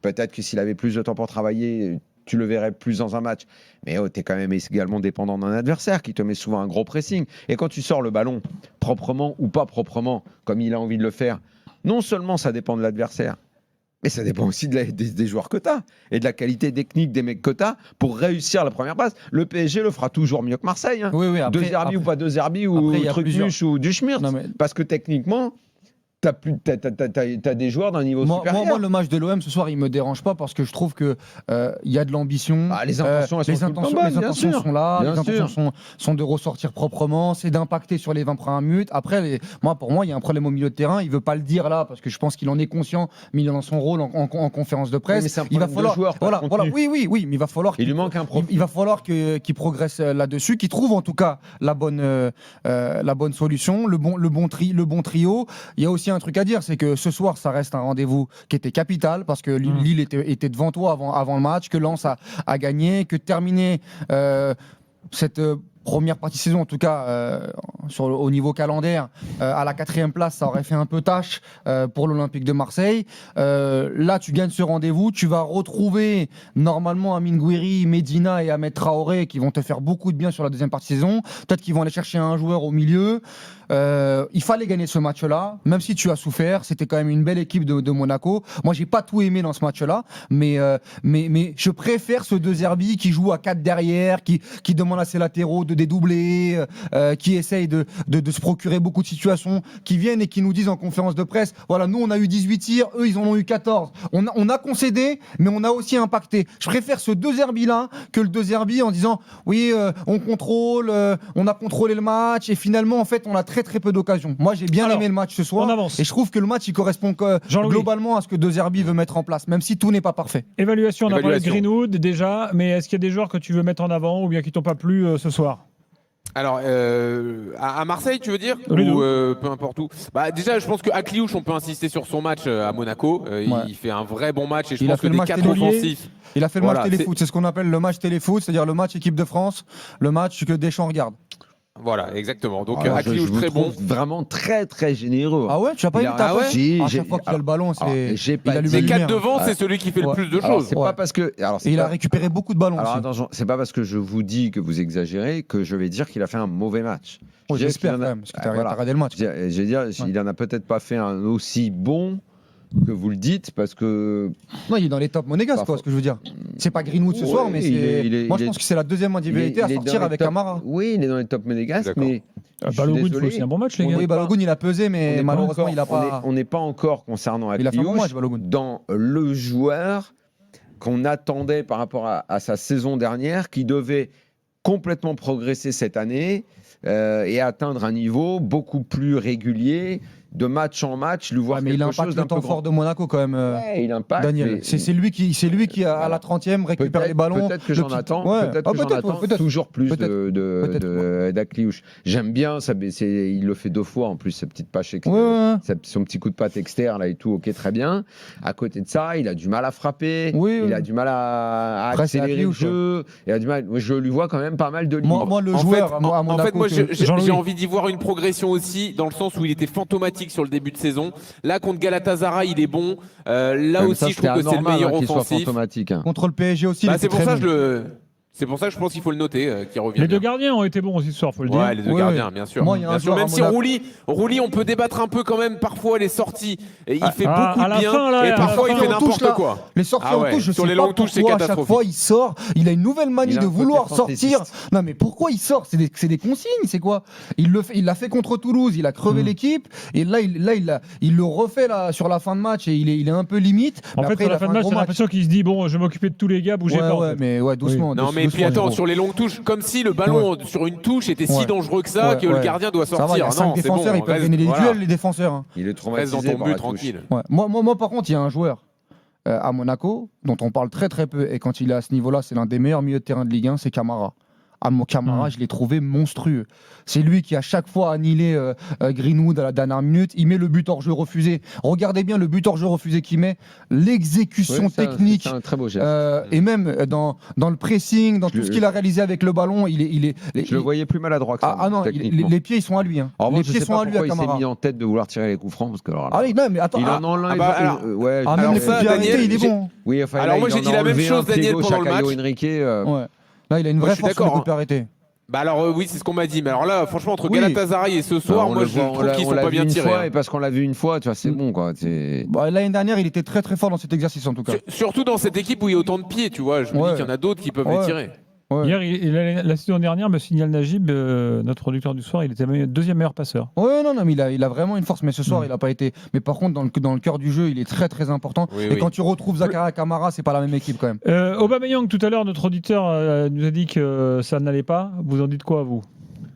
Speaker 2: peut-être que s'il avait plus de temps pour travailler, tu le verrais plus dans un match. Mais tu es quand même également dépendant d'un adversaire qui te met souvent un gros pressing. Et quand tu sors le ballon, proprement ou pas proprement, comme il a envie de le faire, non seulement ça dépend de l'adversaire, mais ça dépend aussi des joueurs que tu as et de la qualité technique des mecs que tu as pour réussir la première passe. Le PSG le fera toujours mieux que Marseille. Hein.
Speaker 4: Oui,
Speaker 2: De Zerbi ou pas De Zerbi ou Trucmuche ou du Schmirtz. Parce que techniquement, t'as des joueurs d'un niveau supérieur.
Speaker 4: Moi, le match de l'OM ce soir, il me dérange pas parce que je trouve que il y a de l'ambition.
Speaker 2: Les intentions, elles sont tout le temps bonnes,
Speaker 4: les intentions sont là.
Speaker 2: Bien
Speaker 4: les intentions
Speaker 2: sûr.
Speaker 4: sont de ressortir proprement, c'est d'impacter sur les 20 premières minutes. Après, pour moi, il y a un problème au milieu de terrain. Il veut pas le dire là parce que je pense qu'il en est conscient, mais il est dans son rôle en conférence de presse.
Speaker 2: Oui, mais c'est un
Speaker 4: il va
Speaker 2: problème
Speaker 4: falloir,
Speaker 2: de joueur, pas de contenu.
Speaker 4: oui, mais il va falloir.
Speaker 2: Il lui manque un profil.
Speaker 4: Il va falloir qu'il progresse là-dessus, qu'il trouve en tout cas la bonne solution, le bon trio. Il y a aussi un truc à dire, c'est que ce soir, ça reste un rendez-vous qui était capital parce que Lille était devant toi avant le match, que Lens a gagné, que terminer cette première partie de saison, en tout cas au niveau calendaire, à la 4e place, ça aurait fait un peu tâche pour l'Olympique de Marseille. Là, tu gagnes ce rendez-vous, tu vas retrouver normalement Amine Gouiri, Medina et Ahmed Traoré qui vont te faire beaucoup de bien sur la deuxième partie de saison. Peut-être qu'ils vont aller chercher un joueur au milieu. Il fallait gagner ce match-là, même si tu as souffert. C'était quand même une belle équipe de Monaco. Moi, j'ai pas tout aimé dans ce match-là, mais je préfère ce De Zerbi qui joue à 4 derrière, qui demande à ses latéraux de dédoubler, qui essaye de se procurer beaucoup de situations, qui viennent et qui nous disent en conférence de presse, voilà, nous on a eu 18 tirs, eux ils en ont eu 14. On a concédé, mais on a aussi impacté. Je préfère ce De Zerbi-là que le De Zerbi en disant, oui, on contrôle, on a contrôlé le match, et finalement, en fait, on a très peu d'occasions. Moi, j'ai bien aimé le match ce soir.
Speaker 1: On avance.
Speaker 4: Et je trouve que le match, il correspond globalement à ce que De Zerbi veut mettre en place, même si tout n'est pas parfait.
Speaker 1: Évaluation, on a parlé de Greenwood déjà, mais est-ce qu'il y a des joueurs que tu veux mettre en avant ou bien qui t'ont pas plu ce soir?
Speaker 3: Alors, à Marseille, tu veux dire ou peu importe où. Bah, déjà, je pense que Akliouche, on peut insister sur son match à Monaco. Il fait un vrai bon match et je pense que des 4 offensifs.
Speaker 4: Il a fait le match téléfoot. C'est ce qu'on appelle le match téléfoot, c'est-à-dire le match équipe de France, le match que Deschamps regarde.
Speaker 3: Voilà, exactement. Donc
Speaker 2: Je
Speaker 3: Akliouche
Speaker 2: vous
Speaker 3: très bon.
Speaker 2: trouve vraiment très très généreux.
Speaker 4: Ah ouais, tu as pas
Speaker 2: Il
Speaker 4: aimé
Speaker 2: a-
Speaker 4: ta
Speaker 3: Ah ouais
Speaker 4: passe
Speaker 2: Si,
Speaker 4: À
Speaker 2: j'ai-
Speaker 4: chaque fois qu'il a le ballon,
Speaker 2: alors,
Speaker 4: c'est.
Speaker 2: j'ai
Speaker 4: il
Speaker 2: pas
Speaker 4: allume
Speaker 2: dit-
Speaker 3: Les
Speaker 4: les
Speaker 3: 4
Speaker 4: lumières.
Speaker 3: devant,
Speaker 2: Ouais.
Speaker 3: c'est celui qui fait le
Speaker 4: Ouais.
Speaker 3: plus de
Speaker 2: Alors,
Speaker 3: choses.
Speaker 2: c'est pas parce que alors, c'est
Speaker 4: Et il a
Speaker 2: pas-
Speaker 4: récupéré beaucoup de ballons
Speaker 2: alors,
Speaker 4: aussi.
Speaker 2: attention, c'est pas parce que je vous dis que vous exagérez que je vais dire qu'il a fait un mauvais match.
Speaker 4: Ouais,
Speaker 2: Je veux dire
Speaker 4: J'espère
Speaker 2: qu'il
Speaker 4: quand
Speaker 2: en a-
Speaker 4: même, parce que t'as
Speaker 2: Voilà.
Speaker 4: regardé le match.
Speaker 2: Je veux dire, il en a peut-être pas fait un aussi bon que vous le dites parce que
Speaker 4: Non, il est dans les top monégasques,
Speaker 2: Pas
Speaker 4: quoi,
Speaker 2: faux.
Speaker 4: ce que je veux dire. C'est pas Greenwood ce
Speaker 2: Ouais,
Speaker 4: soir, mais
Speaker 2: il est- il est-
Speaker 4: moi je
Speaker 2: il
Speaker 4: pense
Speaker 2: est-
Speaker 4: que c'est la deuxième individualité à
Speaker 2: il est dans
Speaker 4: sortir
Speaker 2: les
Speaker 4: avec
Speaker 2: top-
Speaker 4: Camara.
Speaker 2: Oui, il est dans les top monégasques,
Speaker 3: D'accord.
Speaker 2: mais je suis
Speaker 1: Balogun, il faut
Speaker 2: désolé.
Speaker 1: aussi un bon match, les gars.
Speaker 2: On
Speaker 4: Oui,
Speaker 2: est
Speaker 4: Balogun, il a pesé,
Speaker 2: on
Speaker 4: mais
Speaker 2: n'est pas
Speaker 4: malheureusement,
Speaker 2: encore-
Speaker 4: il a pas.
Speaker 2: on n'est pas encore concernant
Speaker 4: Il a fait un bon
Speaker 2: Akliouche
Speaker 4: match, Balogun.
Speaker 2: dans le joueur qu'on attendait par rapport à sa saison dernière, qui devait complètement progresser cette année et atteindre un niveau beaucoup plus régulier, de match en match, lui voir
Speaker 4: Ouais, mais il
Speaker 2: quelque
Speaker 4: impacte
Speaker 2: chose
Speaker 4: le
Speaker 2: d'un
Speaker 4: temps
Speaker 2: peu
Speaker 4: fort
Speaker 2: grand.
Speaker 4: de Monaco quand même.
Speaker 2: Ouais, il impacte.
Speaker 4: Daniel,
Speaker 2: mais-
Speaker 4: c'est lui qui à la 30e récupère les ballons.
Speaker 2: Peut-être que
Speaker 4: Le
Speaker 2: j'en
Speaker 4: petit-
Speaker 2: attends,
Speaker 4: Ouais.
Speaker 2: peut-être
Speaker 4: Ah,
Speaker 2: que j'en
Speaker 4: peut-être,
Speaker 2: attends
Speaker 4: peut-être.
Speaker 2: toujours plus
Speaker 4: Peut-être.
Speaker 2: d'Akliouche. J'aime bien, il le fait 2 fois en plus, sa petite passe
Speaker 4: Ouais.
Speaker 2: son petit coup de patte externe là et tout, ok, très bien. À côté de ça, il a du mal à frapper,
Speaker 4: Oui,
Speaker 2: il
Speaker 4: oui.
Speaker 2: a du mal à
Speaker 4: Après, c'est
Speaker 2: accélérer le
Speaker 4: Akliouche,
Speaker 2: jeu, il a du mal. Moi, je lui vois quand même pas mal de limites.
Speaker 4: Moi, le
Speaker 3: En
Speaker 4: joueur
Speaker 3: fait,
Speaker 4: à Monaco.
Speaker 3: en fait, moi, j'ai
Speaker 1: Jean-Louis.
Speaker 3: envie d'y voir une progression aussi, dans le sens où il était fantomatique sur le début de saison. Là, contre Galatasaray, il est bon. Là
Speaker 2: Même
Speaker 3: aussi,
Speaker 2: ça,
Speaker 3: je trouve que
Speaker 2: c'était
Speaker 3: c'est le
Speaker 2: anormal,
Speaker 3: meilleur
Speaker 2: qu'il soit
Speaker 3: offensif.
Speaker 2: fantomatique, hein.
Speaker 4: Contre le PSG aussi.
Speaker 3: Bah,
Speaker 4: il était
Speaker 3: c'est pour
Speaker 4: très
Speaker 3: ça
Speaker 4: bon.
Speaker 3: que c'est pour ça que je pense qu'il faut le noter, qu'il revient.
Speaker 1: Les deux
Speaker 3: bien.
Speaker 1: gardiens ont été bons aussi ce soir, faut le dire.
Speaker 3: Ouais, les deux
Speaker 4: Ouais,
Speaker 3: gardiens,
Speaker 4: ouais.
Speaker 3: bien sûr.
Speaker 4: Moi, il y a un
Speaker 3: Bien sûr,
Speaker 4: joueur
Speaker 3: même
Speaker 4: à
Speaker 3: si
Speaker 4: Monaco-
Speaker 3: Rouli, on peut débattre un peu quand même parfois les sorties. Et il fait
Speaker 1: à
Speaker 3: beaucoup
Speaker 1: la
Speaker 3: de bien,
Speaker 1: fin, là,
Speaker 3: et
Speaker 1: à la
Speaker 3: parfois il
Speaker 1: fin,
Speaker 3: fait
Speaker 4: en touche,
Speaker 3: n'importe
Speaker 4: là.
Speaker 3: quoi.
Speaker 4: Les sorties
Speaker 3: Ah
Speaker 4: en
Speaker 3: ouais,
Speaker 4: touche, je
Speaker 3: sur
Speaker 4: sais
Speaker 3: les
Speaker 4: pas
Speaker 3: longues touches, c'est
Speaker 4: pourquoi à chaque
Speaker 3: catastrophique.
Speaker 4: fois il sort, il a une nouvelle manie
Speaker 2: Il a
Speaker 4: de
Speaker 2: un côté
Speaker 4: vouloir sortir.
Speaker 2: fantaisiste.
Speaker 4: Non mais pourquoi il sort? C'est des consignes, c'est quoi? Il l'a fait contre Toulouse, il a crevé l'équipe et là il le refait là sur la fin de match et il est un peu limite.
Speaker 1: En
Speaker 4: Mais
Speaker 1: fait,
Speaker 4: après,
Speaker 1: sur
Speaker 4: il
Speaker 1: la
Speaker 4: a
Speaker 1: fin de
Speaker 4: un
Speaker 1: match,
Speaker 4: gros
Speaker 1: j'ai l'impression qu'il se dit bon, je vais m'occuper de tous les gars, bougez
Speaker 4: Ouais,
Speaker 1: pas. en
Speaker 4: ouais,
Speaker 1: fait.
Speaker 4: mais ouais, doucement.
Speaker 3: Non mais puis attends, sur les longues touches, comme si le ballon sur une touche était si
Speaker 4: Ouais.
Speaker 3: dangereux que ça,
Speaker 4: Ouais,
Speaker 3: que le
Speaker 4: ouais.
Speaker 3: gardien doit
Speaker 4: Ça va, il y
Speaker 3: sortir.
Speaker 4: a 5
Speaker 3: Non, c'est
Speaker 4: défenseurs,
Speaker 3: bon,
Speaker 4: ils peuvent
Speaker 3: reste-
Speaker 4: gagner les
Speaker 3: voilà.
Speaker 4: duels, les défenseurs. hein.
Speaker 2: Il est
Speaker 3: Reste
Speaker 2: traumatisé
Speaker 3: dans ton
Speaker 2: par
Speaker 3: but
Speaker 2: la touche.
Speaker 3: tranquille.
Speaker 4: Ouais. Moi, par contre, il y a un joueur à Monaco dont on parle très très peu et quand il est à ce niveau-là, c'est l'un des meilleurs milieux de terrain de Ligue 1, c'est Camara. Camara, je l'ai trouvé monstrueux. C'est lui qui à chaque fois annihilé Greenwood à la dernière minute. Il met le but hors jeu refusé. Regardez bien le but hors jeu refusé qu'il met, l'exécution
Speaker 2: Oui,
Speaker 4: technique.
Speaker 2: c'est un très beau geste.
Speaker 4: Et même dans le pressing, dans tout ce qu'il a réalisé avec le ballon,
Speaker 2: Je le voyais plus maladroit que ça.
Speaker 4: Ah non, les pieds ils sont à lui. Hein.
Speaker 2: En revanche,
Speaker 4: Les
Speaker 2: je
Speaker 4: pieds
Speaker 2: sais
Speaker 4: sont
Speaker 2: pas
Speaker 4: à lui à
Speaker 2: pourquoi il s'est
Speaker 4: Camara.
Speaker 2: mis en tête de vouloir tirer les coups francs parce que alors là,
Speaker 4: Ah oui, non, mais attends.
Speaker 2: il en enlève.
Speaker 3: bah, alors-
Speaker 2: ouais,
Speaker 4: Ah,
Speaker 3: alors
Speaker 4: même les
Speaker 3: ça,
Speaker 4: coups de pied arrêtés,
Speaker 3: Daniel,
Speaker 4: il est bon.
Speaker 2: oui, enfin,
Speaker 3: Alors
Speaker 2: là,
Speaker 3: moi,
Speaker 2: il
Speaker 3: j'ai
Speaker 2: en
Speaker 3: dit
Speaker 2: a
Speaker 3: la même
Speaker 2: enlevé
Speaker 3: chose,
Speaker 2: un pied
Speaker 3: Daniel,
Speaker 2: gauche
Speaker 3: pendant
Speaker 2: à
Speaker 3: le
Speaker 2: Caio
Speaker 3: match.
Speaker 2: Henrique,
Speaker 4: Ouais. Là, il a une
Speaker 3: Moi,
Speaker 4: vraie
Speaker 3: je suis
Speaker 4: force sur les
Speaker 3: d'accord,
Speaker 4: coups de pied arrêtés.
Speaker 3: Bah alors oui, c'est ce qu'on m'a dit. Mais alors là, franchement, entre
Speaker 4: Oui.
Speaker 3: Galatasaray et ce soir,
Speaker 2: on
Speaker 3: moi
Speaker 2: le
Speaker 3: je
Speaker 2: voit,
Speaker 3: trouve qu'ils sont pas bien tirés.
Speaker 2: Fois,
Speaker 3: hein.
Speaker 2: et parce qu'on l'a vu une fois, tu vois, c'est bon quoi.
Speaker 4: Bah, l'année dernière, il était très très fort dans cet exercice en tout cas.
Speaker 3: Surtout dans cette équipe où il y a autant de pieds, tu vois. Je me dis qu'il y en a d'autres qui peuvent les tirer.
Speaker 4: Ouais.
Speaker 1: Hier, la saison dernière, me signale Najib, notre producteur du soir, il était deuxième meilleur passeur.
Speaker 4: Ouais, non, mais il a vraiment une force. Mais ce soir, il n'a pas été. Mais par contre, dans le cœur du jeu, il est très très important.
Speaker 3: Oui,
Speaker 4: et
Speaker 3: oui.
Speaker 4: quand tu retrouves Zakaria Kamara, c'est pas la même équipe quand même.
Speaker 1: Aubameyang, tout à l'heure, notre auditeur nous a dit que ça n'allait pas. Vous en dites quoi, vous?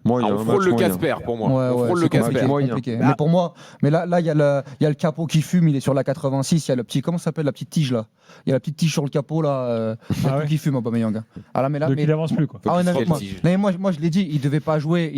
Speaker 2: Moi,
Speaker 3: Ah, on frôle le Casper pour moi.
Speaker 4: Ouais,
Speaker 3: On frôle le
Speaker 4: c'est
Speaker 3: Casper.
Speaker 4: compliqué. Mais pour moi, là, il y a le capot qui fume, il est sur la 86. Il y a le petit, comment ça s'appelle, la petite tige là. Il y a la petite tige sur le capot là. Il y a tout qui fume, Aubameyang. Ah là,
Speaker 1: Donc il avance plus, quoi.
Speaker 4: Ah ouais, non,
Speaker 3: Quelle
Speaker 4: moi,
Speaker 3: tige.
Speaker 4: non, moi, je l'ai dit, il devait pas jouer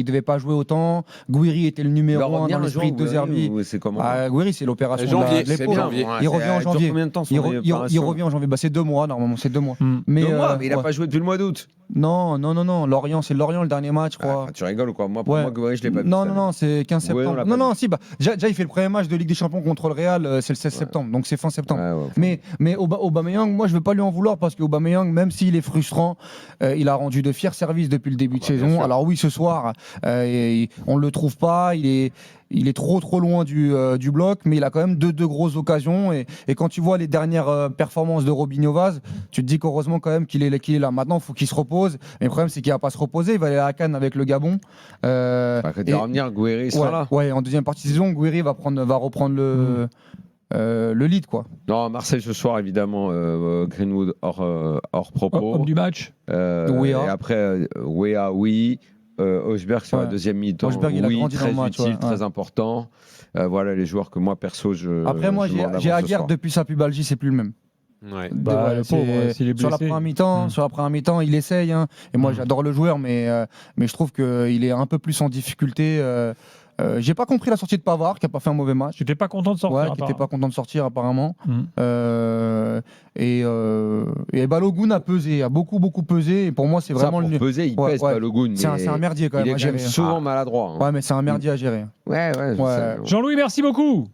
Speaker 4: autant. Gouiri était le numéro 1 dans l'esprit de Zerbi.
Speaker 2: C'est comment
Speaker 4: Gouiri, c'est l'opération
Speaker 3: Janvier,
Speaker 4: de
Speaker 3: c'est
Speaker 4: l'épaule.
Speaker 3: janvier.
Speaker 4: Il revient en janvier.
Speaker 2: Combien de temps
Speaker 4: Il revient en janvier. Bah, c'est 2 mois normalement, c'est 2 mois. Mais
Speaker 2: 2 mois, mais il a
Speaker 4: ouais.
Speaker 2: pas joué depuis le mois d'août.
Speaker 4: Non, Lorient, c'est Lorient le dernier match, je crois.
Speaker 2: Ah, tu rigoles ou quoi? Moi, pour
Speaker 4: Ouais.
Speaker 2: moi, Gouiri, je l'ai pas vu.
Speaker 4: Non, c'est 15
Speaker 2: Ouais, on
Speaker 4: septembre.
Speaker 2: l'a
Speaker 4: Non,
Speaker 2: pas
Speaker 4: non, si, bah, déjà, il fait le premier match de Ligue des Champions contre le Real, c'est le 16 septembre, donc c'est fin septembre. Mais Aubameyang, moi, je veux pas lui en vouloir parce qu'Aubameyang, même s'il est frustrant, il a rendu de fiers services depuis le début de saison. Alors oui, ce soir, on le trouve pas, il est trop loin du bloc, mais il a quand même deux grosses occasions. Et quand tu vois les dernières performances de Robinho Vaz, tu te dis qu'heureusement quand même qu'il est là. Maintenant, il faut qu'il se repose. Mais le problème, c'est qu'il va pas se reposer. Il va aller à Cannes avec le Gabon.
Speaker 2: Quand il va revenir, Gouiri sera là.
Speaker 4: Ouais, en deuxième partie de saison, Gouiri va reprendre le lead, quoi.
Speaker 2: Non, Marseille ce soir, évidemment, Greenwood hors propos.
Speaker 1: Homme du match.
Speaker 2: Et après, Wea, oui. Hochberg sur la deuxième mi-temps,
Speaker 4: Hochberg, il a
Speaker 2: oui,
Speaker 4: grandi
Speaker 2: très
Speaker 4: dans le match,
Speaker 2: utile,
Speaker 4: ouais.
Speaker 2: très important. Voilà les joueurs que moi, perso,
Speaker 4: Après, moi, j'ai Aguerd depuis sa pubalgie, c'est plus le même.
Speaker 3: Ouais.
Speaker 1: Le pauvre, s'il est
Speaker 4: sur la
Speaker 1: blessé.
Speaker 4: première mi-temps, il essaye. Hein. Et moi, j'adore le joueur, mais je trouve qu'il est un peu plus en difficulté. J'ai pas compris la sortie de Pavard, qui a pas fait un mauvais match.
Speaker 1: Tu n'étais pas content de sortir.
Speaker 4: Ouais, qui n'était pas content de sortir apparemment.
Speaker 1: Mhm.
Speaker 4: Et Balogun a pesé, a beaucoup pesé. Et pour moi, c'est vraiment
Speaker 2: pour peser, il pèse Balogun.
Speaker 4: C'est un merdier quand même
Speaker 2: Il est
Speaker 4: à
Speaker 2: quand
Speaker 4: gérer.
Speaker 2: même souvent maladroit.
Speaker 4: Ouais, mais c'est un merdier à gérer.
Speaker 2: Ouais.
Speaker 1: Jean-Louis, merci beaucoup.